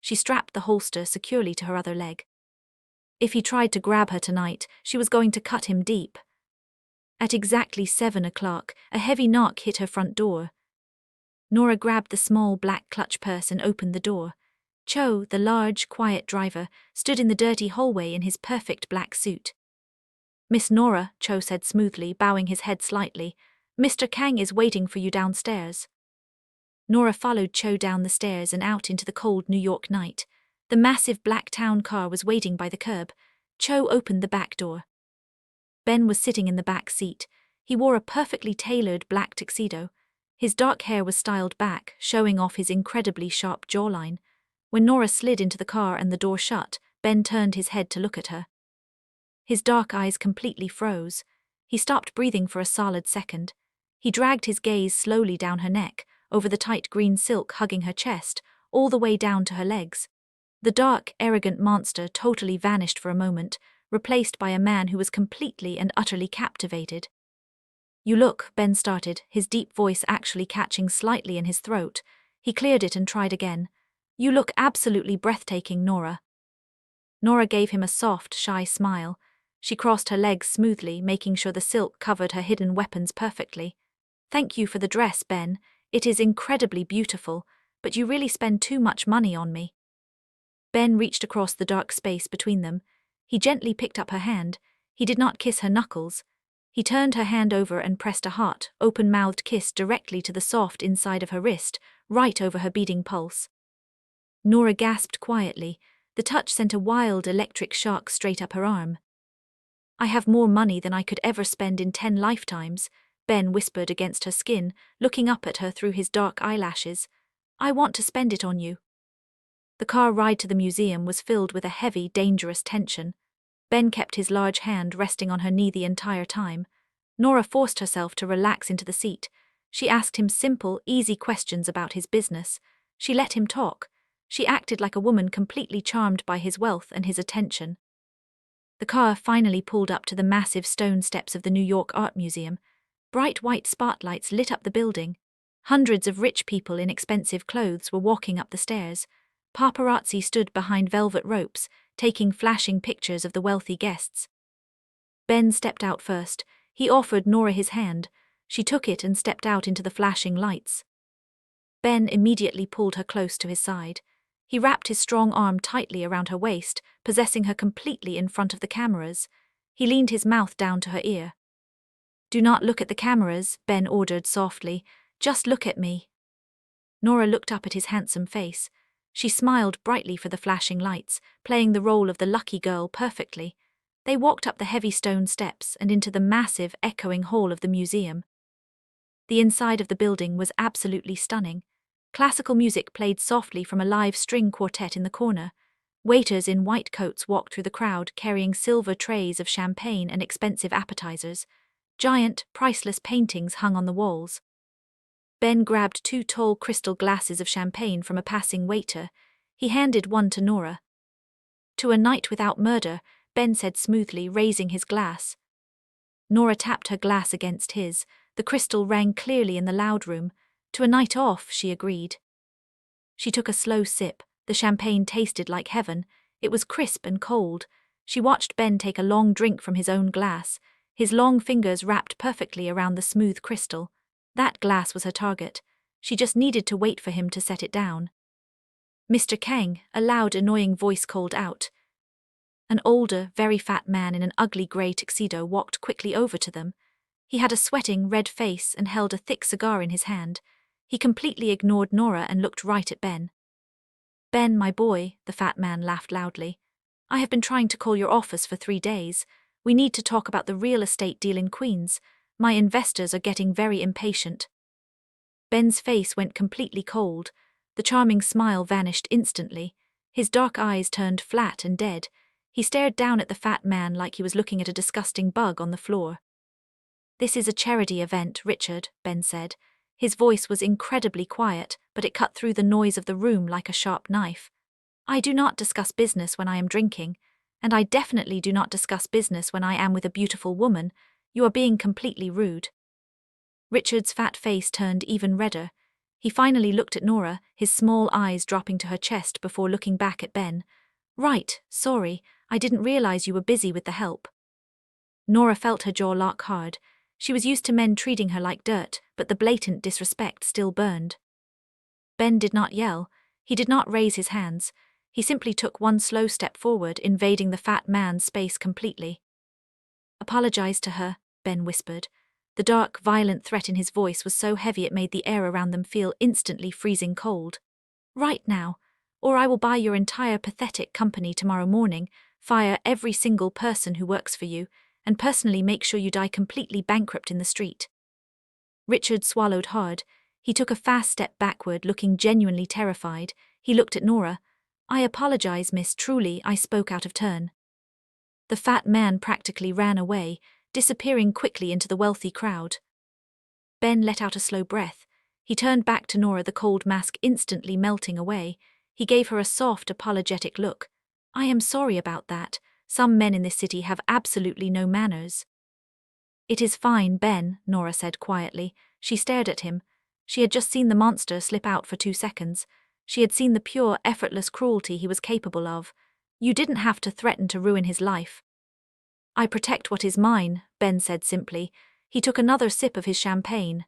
She strapped the holster securely to her other leg. If he tried to grab her tonight, she was going to cut him deep. At exactly 7 o'clock, a heavy knock hit her front door. Nora grabbed the small black clutch purse and opened the door. Cho, the large, quiet driver, stood in the dirty hallway in his perfect black suit. "Miss Nora," Cho said smoothly, bowing his head slightly, "Mr. Kang is waiting for you downstairs." Nora followed Cho down the stairs and out into the cold New York night. The massive black town car was waiting by the curb. Cho opened the back door. Ben was sitting in the back seat. He wore a perfectly tailored black tuxedo. His dark hair was styled back, showing off his incredibly sharp jawline. When Nora slid into the car and the door shut, Ben turned his head to look at her. His dark eyes completely froze. He stopped breathing for a solid second. He dragged his gaze slowly down her neck, over the tight green silk hugging her chest, all the way down to her legs. The dark, arrogant monster totally vanished for a moment, replaced by a man who was completely and utterly captivated. "You look," Ben started, his deep voice actually catching slightly in his throat. He cleared it and tried again. "You look absolutely breathtaking, Nora." Nora gave him a soft, shy smile. She crossed her legs smoothly, making sure the silk covered her hidden weapons perfectly. "Thank you for the dress, Ben. It is incredibly beautiful, but you really spend too much money on me." Ben reached across the dark space between them. He gently picked up her hand. He did not kiss her knuckles. He turned her hand over and pressed a hot, open-mouthed kiss directly to the soft inside of her wrist, right over her beating pulse. Nora gasped quietly. The touch sent a wild electric shock straight up her arm. "I have more money than I could ever spend in 10 lifetimes, Ben whispered against her skin, looking up at her through his dark eyelashes. "I want to spend it on you." The car ride to the museum was filled with a heavy, dangerous tension. Ben kept his large hand resting on her knee the entire time. Nora forced herself to relax into the seat. She asked him simple, easy questions about his business. She let him talk. She acted like a woman completely charmed by his wealth and his attention. The car finally pulled up to the massive stone steps of the New York Art Museum. Bright white spotlights lit up the building. Hundreds of rich people in expensive clothes were walking up the stairs. Paparazzi stood behind velvet ropes, taking flashing pictures of the wealthy guests. Ben stepped out first. He offered Nora his hand. She took it and stepped out into the flashing lights. Ben immediately pulled her close to his side. He wrapped his strong arm tightly around her waist, possessing her completely in front of the cameras. He leaned his mouth down to her ear. "Do not look at the cameras," Ben ordered softly. "Just look at me." Nora looked up at his handsome face. She smiled brightly for the flashing lights, playing the role of the lucky girl perfectly. They walked up the heavy stone steps and into the massive, echoing hall of the museum. The inside of the building was absolutely stunning. Classical music played softly from a live string quartet in the corner. Waiters in white coats walked through the crowd carrying silver trays of champagne and expensive appetizers. Giant, priceless paintings hung on the walls. Ben grabbed 2 tall crystal glasses of champagne from a passing waiter. He handed one to Nora. "To a night without murder," Ben said smoothly, raising his glass. Nora tapped her glass against his. The crystal rang clearly in the loud room. "To a night off," she agreed. She took a slow sip. The champagne tasted like heaven. It was crisp and cold. She watched Ben take a long drink from his own glass. His long fingers wrapped perfectly around the smooth crystal. That glass was her target. She just needed to wait for him to set it down. "Mr. Kang," a loud, annoying voice called out. An older, very fat man in an ugly grey tuxedo walked quickly over to them. He had a sweating, red face and held a thick cigar in his hand. He completely ignored Nora and looked right at Ben. "Ben, my boy," the fat man laughed loudly. "I have been trying to call your office for 3 days. We need to talk about the real estate deal in Queens. My investors are getting very impatient." Ben's face went completely cold. The charming smile vanished instantly. His dark eyes turned flat and dead. He stared down at the fat man like he was looking at a disgusting bug on the floor. "This is a charity event, Richard," Ben said. His voice was incredibly quiet, but it cut through the noise of the room like a sharp knife. "I do not discuss business when I am drinking, and I definitely do not discuss business when I am with a beautiful woman. You are being completely rude." Richard's fat face turned even redder. He finally looked at Nora, his small eyes dropping to her chest before looking back at Ben. "Right, sorry, I didn't realize you were busy with the help." Nora felt her jaw lock hard. She was used to men treating her like dirt, but the blatant disrespect still burned. Ben did not yell. He did not raise his hands. He simply took one slow step forward, invading the fat man's space completely. "Apologize to her," Ben whispered. The dark, violent threat in his voice was so heavy it made the air around them feel instantly freezing cold. "Right now, or I will buy your entire pathetic company tomorrow morning, fire every single person who works for you, and personally make sure you die completely bankrupt in the street." Richard swallowed hard. He took a fast step backward, looking genuinely terrified. He looked at Nora. "I apologize, miss, truly, I spoke out of turn." The fat man practically ran away, disappearing quickly into the wealthy crowd. Ben let out a slow breath. He turned back to Nora, the cold mask instantly melting away. He gave her a soft, apologetic look. "I am sorry about that. Some men in this city have absolutely no manners." "It is fine, Ben," Nora said quietly. She stared at him. She had just seen the monster slip out for 2 seconds. She had seen the pure, effortless cruelty he was capable of. "You didn't have to threaten to ruin his life." "I protect what is mine," Ben said simply. He took another sip of his champagne.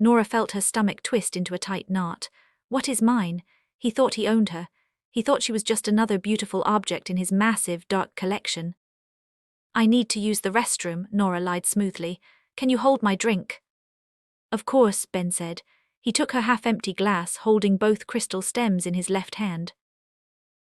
Nora felt her stomach twist into a tight knot. What is mine? He thought he owned her. He thought she was just another beautiful object in his massive, dark collection. "I need to use the restroom," Nora lied smoothly. "Can you hold my drink?" "Of course," Ben said. He took her half-empty glass, holding both crystal stems in his left hand.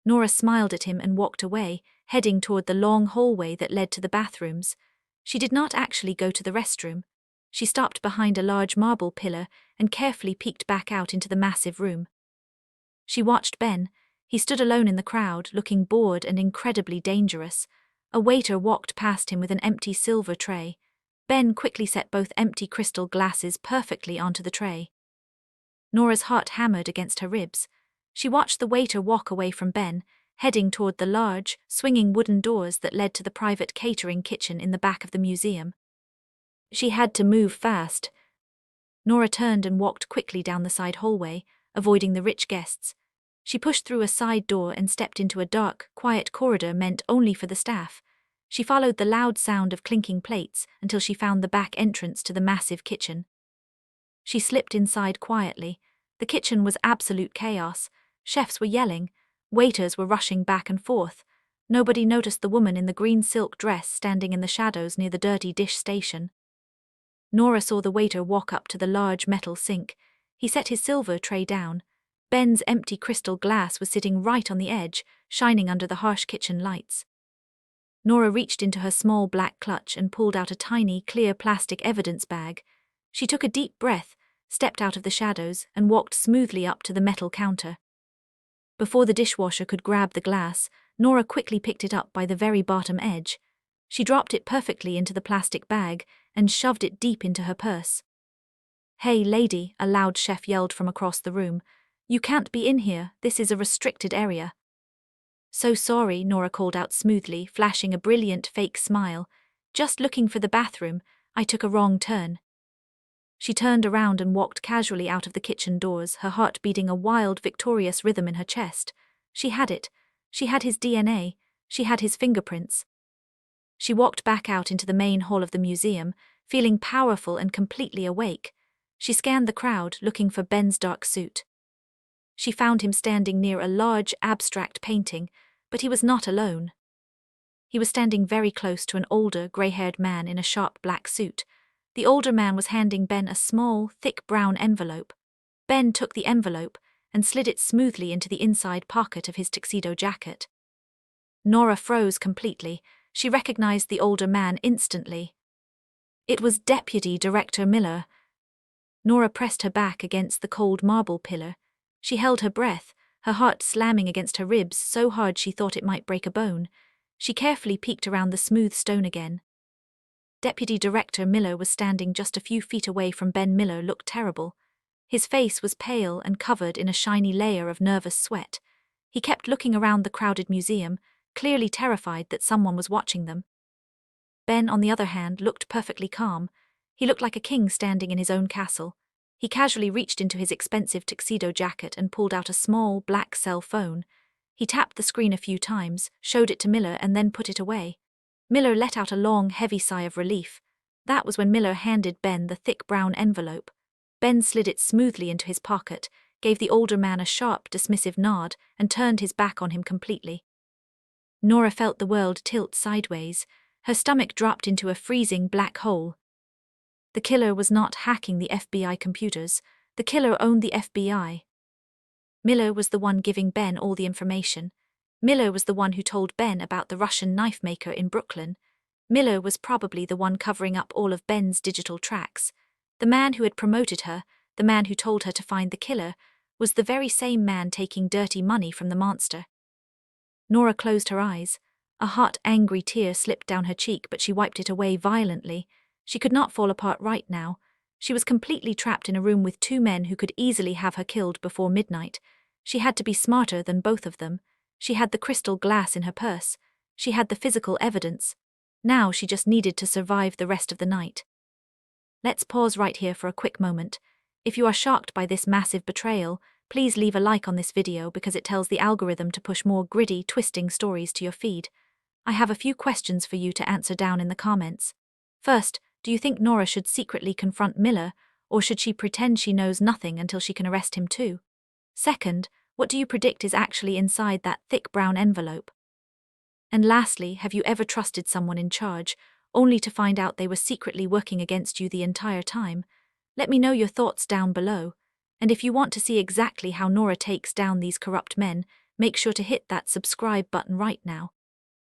Nora smiled at him and walked away, heading toward the long hallway that led to the bathrooms. She did not actually go to the restroom. She stopped behind a large marble pillar and carefully peeked back out into the massive room. She watched Ben. He stood alone in the crowd, looking bored and incredibly dangerous. A waiter walked past him with an empty silver tray. Ben quickly set both empty crystal glasses perfectly onto the tray. Nora's heart hammered against her ribs. She watched the waiter walk away from Ben, heading toward the large, swinging wooden doors that led to the private catering kitchen in the back of the museum. She had to move fast. Nora turned and walked quickly down the side hallway, avoiding the rich guests. She pushed through a side door and stepped into a dark, quiet corridor meant only for the staff. She followed the loud sound of clinking plates until she found the back entrance to the massive kitchen. She slipped inside quietly. The kitchen was absolute chaos. Chefs were yelling. Waiters were rushing back and forth. Nobody noticed the woman in the green silk dress standing in the shadows near the dirty dish station. Nora saw the waiter walk up to the large metal sink. He set his silver tray down. Ben's empty crystal glass was sitting right on the edge, shining under the harsh kitchen lights. Nora reached into her small black clutch and pulled out a tiny, clear plastic evidence bag. She took a deep breath, stepped out of the shadows, and walked smoothly up to the metal counter. Before the dishwasher could grab the glass, Nora quickly picked it up by the very bottom edge. She dropped it perfectly into the plastic bag and shoved it deep into her purse. "Hey, lady," a loud chef yelled from across the room. "You can't be in here, this is a restricted area." "So sorry," Nora called out smoothly, flashing a brilliant fake smile. "Just looking for the bathroom, I took a wrong turn." She turned around and walked casually out of the kitchen doors, her heart beating a wild, victorious rhythm in her chest. She had it. She had his DNA. She had his fingerprints. She walked back out into the main hall of the museum, feeling powerful and completely awake. She scanned the crowd, looking for Ben's dark suit. She found him standing near a large, abstract painting, but he was not alone. He was standing very close to an older, grey-haired man in a sharp black suit. The older man was handing Ben a small, thick brown envelope. Ben took the envelope and slid it smoothly into the inside pocket of his tuxedo jacket. Nora froze completely. She recognized the older man instantly. It was Deputy Director Miller. Nora pressed her back against the cold marble pillar. She held her breath, her heart slamming against her ribs so hard she thought it might break a bone. She carefully peeked around the smooth stone again. Deputy Director Miller was standing just a few feet away from Ben. Miller looked terrible. His face was pale and covered in a shiny layer of nervous sweat. He kept looking around the crowded museum, clearly terrified that someone was watching them. Ben, on the other hand, looked perfectly calm. He looked like a king standing in his own castle. He casually reached into his expensive tuxedo jacket and pulled out a small, black cell phone. He tapped the screen a few times, showed it to Miller, and then put it away. Miller let out a long, heavy sigh of relief. That was when Miller handed Ben the thick brown envelope. Ben slid it smoothly into his pocket, gave the older man a sharp, dismissive nod, and turned his back on him completely. Nora felt the world tilt sideways. Her stomach dropped into a freezing black hole. The killer was not hacking the FBI computers. The killer owned the FBI. Miller was the one giving Ben all the information. Miller was the one who told Ben about the Russian knife maker in Brooklyn. Miller was probably the one covering up all of Ben's digital tracks. The man who had promoted her, the man who told her to find the killer, was the very same man taking dirty money from the monster. Nora closed her eyes. A hot, angry tear slipped down her cheek, but she wiped it away violently. She could not fall apart right now. She was completely trapped in a room with two men who could easily have her killed before midnight. She had to be smarter than both of them. She had the crystal glass in her purse. She had the physical evidence. Now she just needed to survive the rest of the night. Let's pause right here for a quick moment. If you are shocked by this massive betrayal, please leave a like on this video because it tells the algorithm to push more gritty, twisting stories to your feed. I have a few questions for you to answer down in the comments. First, do you think Nora should secretly confront Miller, or should she pretend she knows nothing until she can arrest him too? Second, what do you predict is actually inside that thick brown envelope? And lastly, have you ever trusted someone in charge, only to find out they were secretly working against you the entire time? Let me know your thoughts down below. And if you want to see exactly how Nora takes down these corrupt men, make sure to hit that subscribe button right now.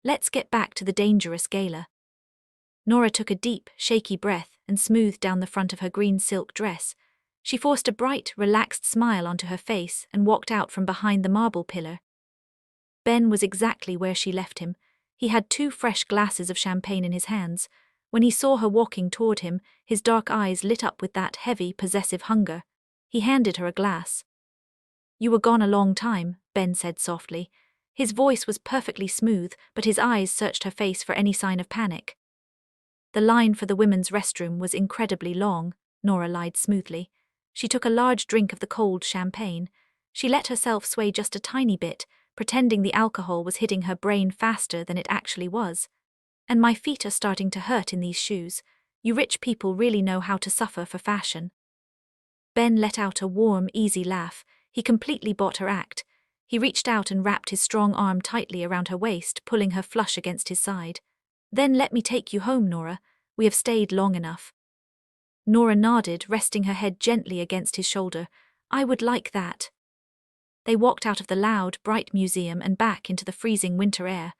Let's get back to the dangerous gala. Nora took a deep, shaky breath and smoothed down the front of her green silk dress. She forced a bright, relaxed smile onto her face and walked out from behind the marble pillar. Ben was exactly where she left him. He had 2 fresh glasses of champagne in his hands. When he saw her walking toward him, his dark eyes lit up with that heavy, possessive hunger. He handed her a glass. "You were gone a long time," Ben said softly. His voice was perfectly smooth, but his eyes searched her face for any sign of panic. "The line for the women's restroom was incredibly long," Nora lied smoothly. She took a large drink of the cold champagne. She let herself sway just a tiny bit, pretending the alcohol was hitting her brain faster than it actually was. "And my feet are starting to hurt in these shoes. You rich people really know how to suffer for fashion." Ben let out a warm, easy laugh. He completely bought her act. He reached out and wrapped his strong arm tightly around her waist, pulling her flush against his side. "Then let me take you home, Nora. We have stayed long enough." Nora nodded, resting her head gently against his shoulder. "I would like that." They walked out of the loud, bright museum and back into the freezing winter air.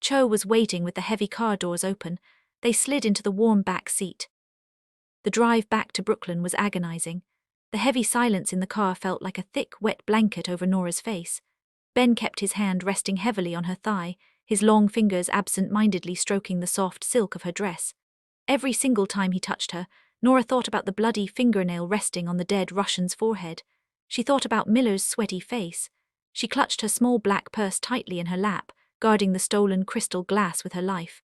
Cho was waiting with the heavy car doors open. They slid into the warm back seat. The drive back to Brooklyn was agonizing. The heavy silence in the car felt like a thick, wet blanket over Nora's face. Ben kept his hand resting heavily on her thigh, his long fingers absent-mindedly stroking the soft silk of her dress. Every single time he touched her, Nora thought about the bloody fingernail resting on the dead Russian's forehead. She thought about Miller's sweaty face. She clutched her small black purse tightly in her lap, guarding the stolen crystal glass with her life.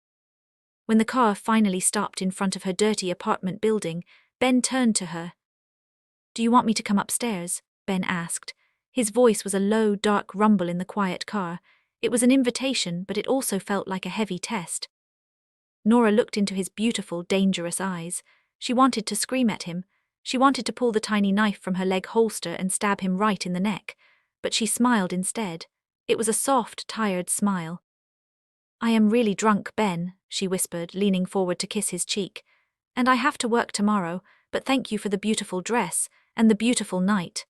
When the car finally stopped in front of her dirty apartment building, Ben turned to her. "Do you want me to come upstairs?" Ben asked. His voice was a low, dark rumble in the quiet car. It was an invitation, but it also felt like a heavy test. Nora looked into his beautiful, dangerous eyes. She wanted to scream at him. She wanted to pull the tiny knife from her leg holster and stab him right in the neck. But she smiled instead. It was a soft, tired smile. "I am really drunk, Ben," she whispered, leaning forward to kiss his cheek. "And I have to work tomorrow, but thank you for the beautiful dress and the beautiful night."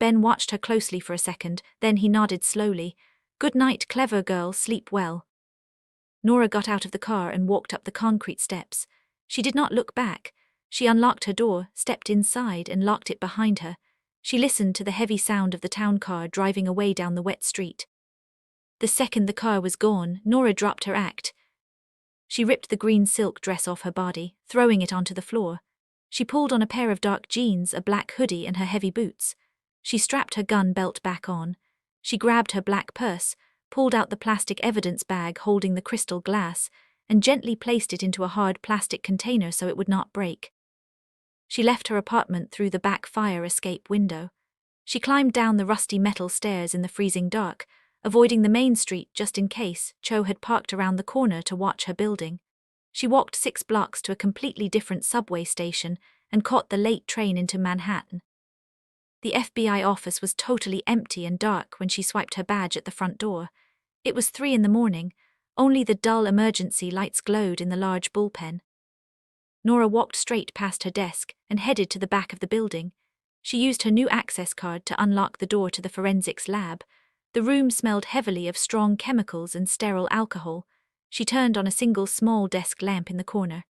Ben watched her closely for a second, then he nodded slowly. "Good night, clever girl, sleep well." Nora got out of the car and walked up the concrete steps. She did not look back. She unlocked her door, stepped inside, and locked it behind her. She listened to the heavy sound of the town car driving away down the wet street. The second the car was gone, Nora dropped her act. She ripped the green silk dress off her body, throwing it onto the floor. She pulled on a pair of dark jeans, a black hoodie, and her heavy boots. She strapped her gun belt back on. She grabbed her black purse, pulled out the plastic evidence bag holding the crystal glass, and gently placed it into a hard plastic container so it would not break. She left her apartment through the back fire escape window. She climbed down the rusty metal stairs in the freezing dark, avoiding the main street just in case Cho had parked around the corner to watch her building. She walked 6 blocks to a completely different subway station and caught the late train into Manhattan. The FBI office was totally empty and dark when she swiped her badge at the front door. It was 3 in the morning. Only the dull emergency lights glowed in the large bullpen. Nora walked straight past her desk and headed to the back of the building. She used her new access card to unlock the door to the forensics lab. The room smelled heavily of strong chemicals and sterile alcohol. She turned on a single small desk lamp in the corner.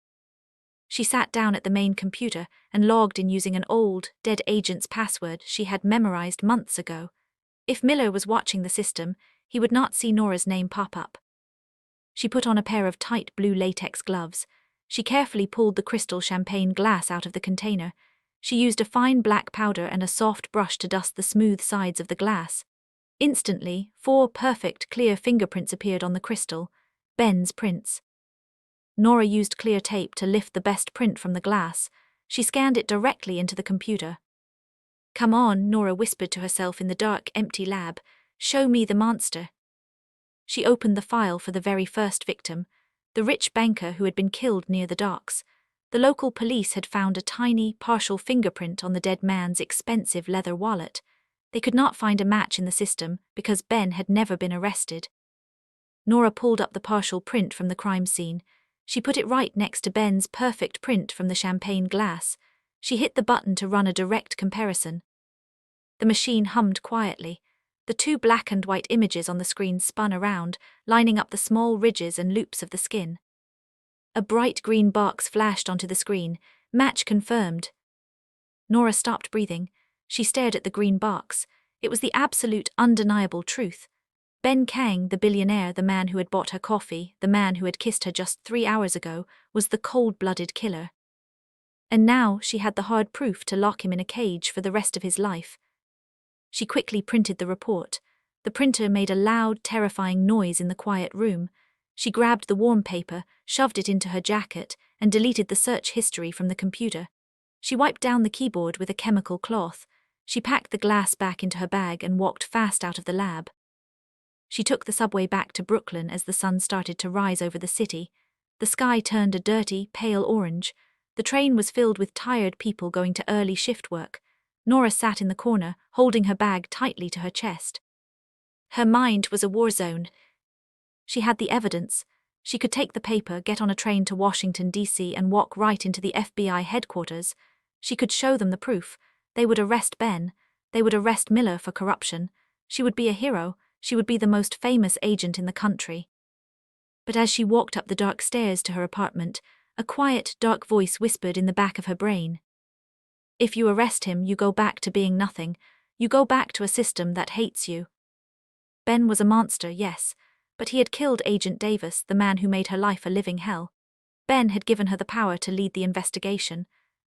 She sat down at the main computer and logged in using an old, dead agent's password she had memorized months ago. If Miller was watching the system, he would not see Nora's name pop up. She put on a pair of tight blue latex gloves. She carefully pulled the crystal champagne glass out of the container. She used a fine black powder and a soft brush to dust the smooth sides of the glass. Instantly, 4 perfect, clear fingerprints appeared on the crystal. Ben's prints. Nora used clear tape to lift the best print from the glass. She scanned it directly into the computer. "Come on," Nora whispered to herself in the dark, empty lab. "Show me the monster." She opened the file for the very first victim, the rich banker who had been killed near the docks. The local police had found a tiny, partial fingerprint on the dead man's expensive leather wallet. They could not find a match in the system because Ben had never been arrested. Nora pulled up the partial print from the crime scene. She put it right next to Ben's perfect print from the champagne glass. She hit the button to run a direct comparison. The machine hummed quietly. The 2 black and white images on the screen spun around, lining up the small ridges and loops of the skin. A bright green box flashed onto the screen. "Match confirmed." Nora stopped breathing. She stared at the green box. It was the absolute, undeniable truth. Ben Kang, the billionaire, the man who had bought her coffee, the man who had kissed her just 3 hours ago, was the cold-blooded killer. And now she had the hard proof to lock him in a cage for the rest of his life. She quickly printed the report. The printer made a loud, terrifying noise in the quiet room. She grabbed the warm paper, shoved it into her jacket, and deleted the search history from the computer. She wiped down the keyboard with a chemical cloth. She packed the glass back into her bag and walked fast out of the lab. She took the subway back to Brooklyn as the sun started to rise over the city. The sky turned a dirty, pale orange. The train was filled with tired people going to early shift work. Nora sat in the corner, holding her bag tightly to her chest. Her mind was a war zone. She had the evidence. She could take the paper, get on a train to Washington, D.C., and walk right into the FBI headquarters. She could show them the proof. They would arrest Ben. They would arrest Miller for corruption. She would be a hero. She would be the most famous agent in the country. But as she walked up the dark stairs to her apartment, a quiet, dark voice whispered in the back of her brain. "If you arrest him, you go back to being nothing. You go back to a system that hates you." Ben was a monster, yes, but he had killed Agent Davis, the man who made her life a living hell. Ben had given her the power to lead the investigation.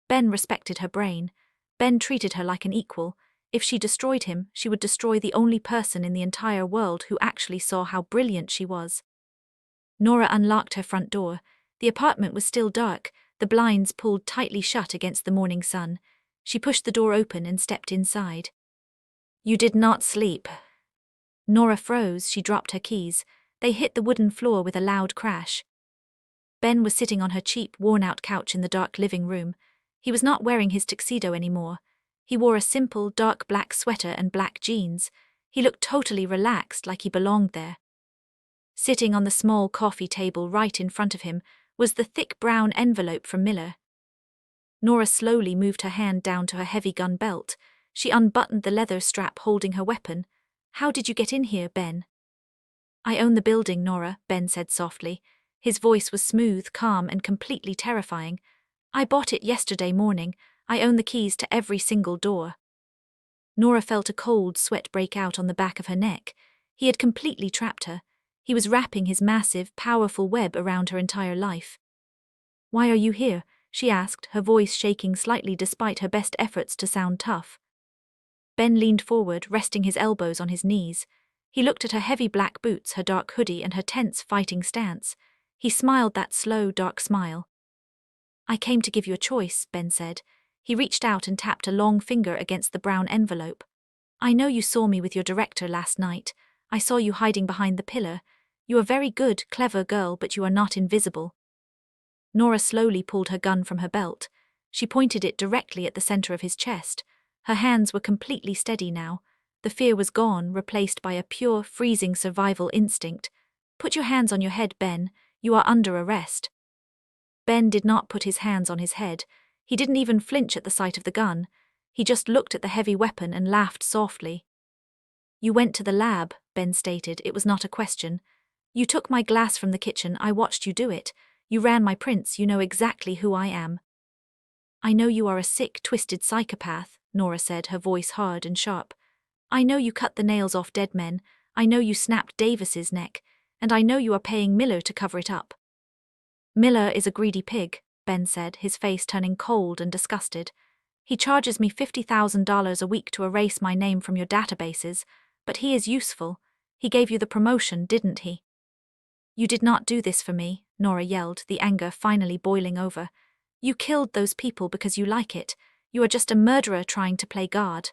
Ben respected her brain. Ben treated her like an equal. If she destroyed him, she would destroy the only person in the entire world who actually saw how brilliant she was. Nora unlocked her front door. The apartment was still dark, the blinds pulled tightly shut against the morning sun. She pushed the door open and stepped inside. "You did not sleep." Nora froze. She dropped her keys. They hit the wooden floor with a loud crash. Ben was sitting on her cheap, worn-out couch in the dark living room. He was not wearing his tuxedo anymore. He wore a simple, dark black sweater and black jeans. He looked totally relaxed, like he belonged there. Sitting on the small coffee table right in front of him was the thick brown envelope from Miller. Nora slowly moved her hand down to her heavy gun belt. She unbuttoned the leather strap holding her weapon. "How did you get in here, Ben?" "I own the building, Nora," Ben said softly. His voice was smooth, calm, and completely terrifying. "I bought it yesterday morning. I own the keys to every single door." Nora felt a cold sweat break out on the back of her neck. He had completely trapped her. He was wrapping his massive, powerful web around her entire life. "Why are you here?" she asked, her voice shaking slightly despite her best efforts to sound tough. Ben leaned forward, resting his elbows on his knees. He looked at her heavy black boots, her dark hoodie, and her tense fighting stance. He smiled that slow, dark smile. I came to give you a choice, Ben said. He reached out and tapped a long finger against the brown envelope. I know you saw me with your director last night. I saw you hiding behind the pillar. You are a very good, clever girl, but you are not invisible. Nora slowly pulled her gun from her belt. She pointed it directly at the center of his chest. Her hands were completely steady now. The fear was gone, replaced by a pure, freezing survival instinct. Put your hands on your head, Ben. You are under arrest. Ben did not put his hands on his head. He didn't even flinch at the sight of the gun. He just looked at the heavy weapon and laughed softly. You went to the lab, Ben stated. It was not a question. You took my glass from the kitchen. I watched you do it. You ran my prints. You know exactly who I am. I know you are a sick, twisted psychopath, Nora said, her voice hard and sharp. I know you cut the nails off dead men. I know you snapped Davis's neck. And I know you are paying Miller to cover it up. Miller is a greedy pig, Ben said, his face turning cold and disgusted. He charges me $50,000 a week to erase my name from your databases, but he is useful. He gave you the promotion, didn't he? You did not do this for me, Nora yelled, the anger finally boiling over. You killed those people because you like it. You are just a murderer trying to play God.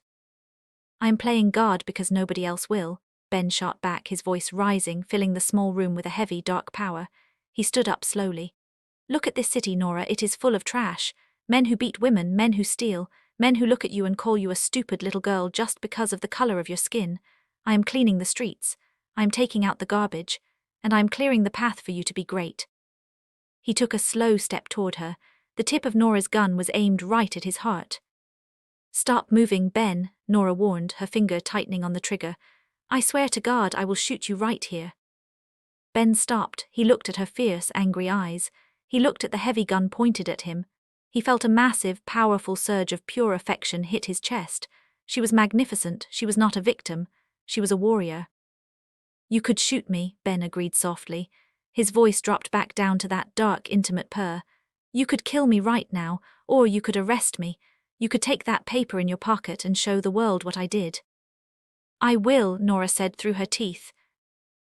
I am playing God because nobody else will, Ben shot back, his voice rising, filling the small room with a heavy, dark power. He stood up slowly. Look at this city, Nora. It is full of trash. Men who beat women, men who steal, men who look at you and call you a stupid little girl just because of the color of your skin. I am cleaning the streets. I am taking out the garbage. And I am clearing the path for you to be great. He took a slow step toward her. The tip of Nora's gun was aimed right at his heart. Stop moving, Ben, Nora warned, her finger tightening on the trigger. I swear to God I will shoot you right here. Ben stopped. He looked at her fierce, angry eyes. He looked at the heavy gun pointed at him. He felt a massive, powerful surge of pure affection hit his chest. She was magnificent. She was not a victim. She was a warrior. You could shoot me, Ben agreed softly. His voice dropped back down to that dark, intimate purr. You could kill me right now, or you could arrest me. You could take that paper in your pocket and show the world what I did. I will, Nora said through her teeth.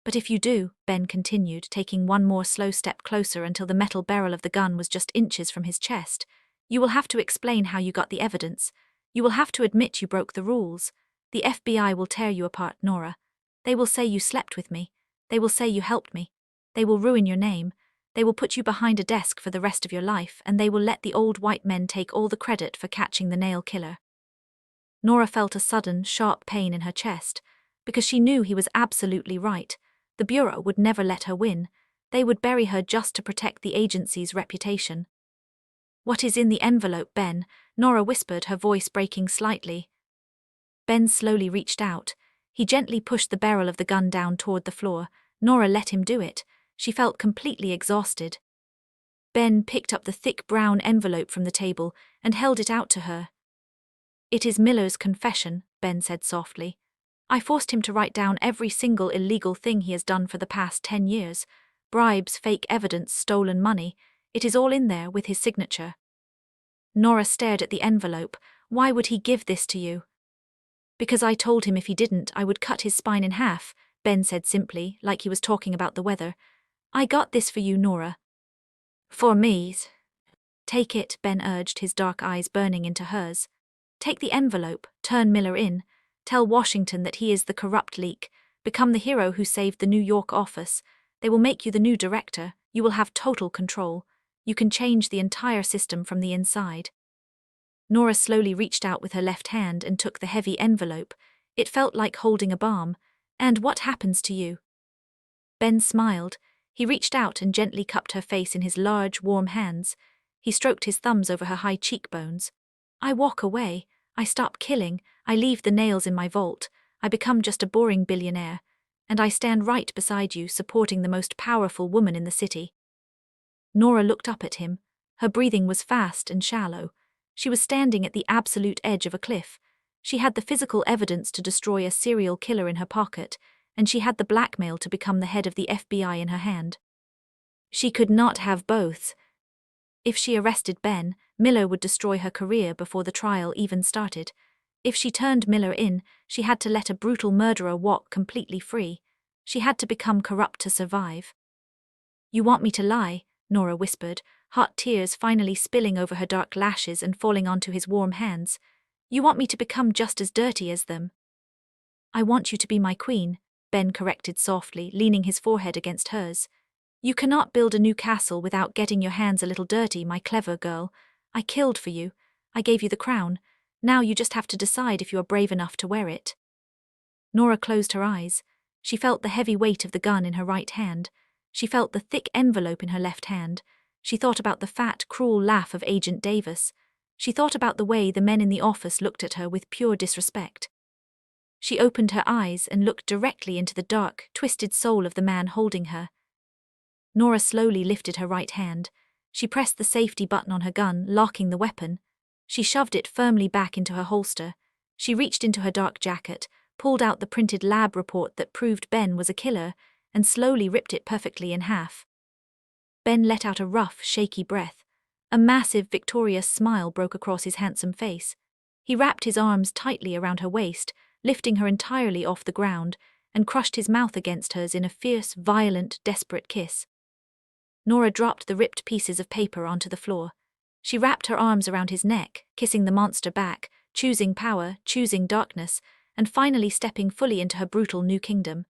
But if you do, Ben continued, taking one more slow step closer until the metal barrel of the gun was just inches from his chest, you will have to explain how you got the evidence. You will have to admit you broke the rules. The FBI will tear you apart, Nora. They will say you slept with me. They will say you helped me. They will ruin your name. They will put you behind a desk for the rest of your life, and they will let the old white men take all the credit for catching the nail killer. Nora felt a sudden, sharp pain in her chest, because she knew he was absolutely right. The Bureau would never let her win. They would bury her just to protect the agency's reputation. What is in the envelope, Ben? Nora whispered, her voice breaking slightly. Ben slowly reached out. He gently pushed the barrel of the gun down toward the floor. Nora let him do it. She felt completely exhausted. Ben picked up the thick brown envelope from the table and held it out to her. It is Miller's confession, Ben said softly. I forced him to write down every single illegal thing he has done for the past 10 years. Bribes, fake evidence, stolen money. It is all in there with his signature. Nora stared at the envelope. Why would he give this to you? Because I told him if he didn't, I would cut his spine in half, Ben said simply, like he was talking about the weather. I got this for you, Nora. For me. Take it, Ben urged, his dark eyes burning into hers. Take the envelope, turn Miller in. Tell Washington that he is the corrupt leak. Become the hero who saved the New York office. They will make you the new director. You will have total control. You can change the entire system from the inside. Nora slowly reached out with her left hand and took the heavy envelope. It felt like holding a bomb. And what happens to you? Ben smiled. He reached out and gently cupped her face in his large, warm hands. He stroked his thumbs over her high cheekbones. I walk away. I stop killing. I leave the nails in my vault. I become just a boring billionaire. And I stand right beside you, supporting the most powerful woman in the city. Nora looked up at him. Her breathing was fast and shallow. She was standing at the absolute edge of a cliff. She had the physical evidence to destroy a serial killer in her pocket, and she had the blackmail to become the head of the FBI in her hand. She could not have both. If she arrested Ben, Miller would destroy her career before the trial even started. If she turned Miller in, she had to let a brutal murderer walk completely free. She had to become corrupt to survive. "You want me to lie?" Nora whispered, hot tears finally spilling over her dark lashes and falling onto his warm hands. "You want me to become just as dirty as them?" "I want you to be my queen," Ben corrected softly, leaning his forehead against hers. "You cannot build a new castle without getting your hands a little dirty, my clever girl. I killed for you. I gave you the crown. Now you just have to decide if you are brave enough to wear it." Nora closed her eyes. She felt the heavy weight of the gun in her right hand. She felt the thick envelope in her left hand. She thought about the fat, cruel laugh of Agent Davis. She thought about the way the men in the office looked at her with pure disrespect. She opened her eyes and looked directly into the dark, twisted soul of the man holding her. Nora slowly lifted her right hand. She pressed the safety button on her gun, locking the weapon. She shoved it firmly back into her holster. She reached into her dark jacket, pulled out the printed lab report that proved Ben was a killer, and slowly ripped it perfectly in half. Ben let out a rough, shaky breath. A massive, victorious smile broke across his handsome face. He wrapped his arms tightly around her waist, lifting her entirely off the ground, and crushed his mouth against hers in a fierce, violent, desperate kiss. Nora dropped the ripped pieces of paper onto the floor. She wrapped her arms around his neck, kissing the monster back, choosing power, choosing darkness, and finally stepping fully into her brutal new kingdom.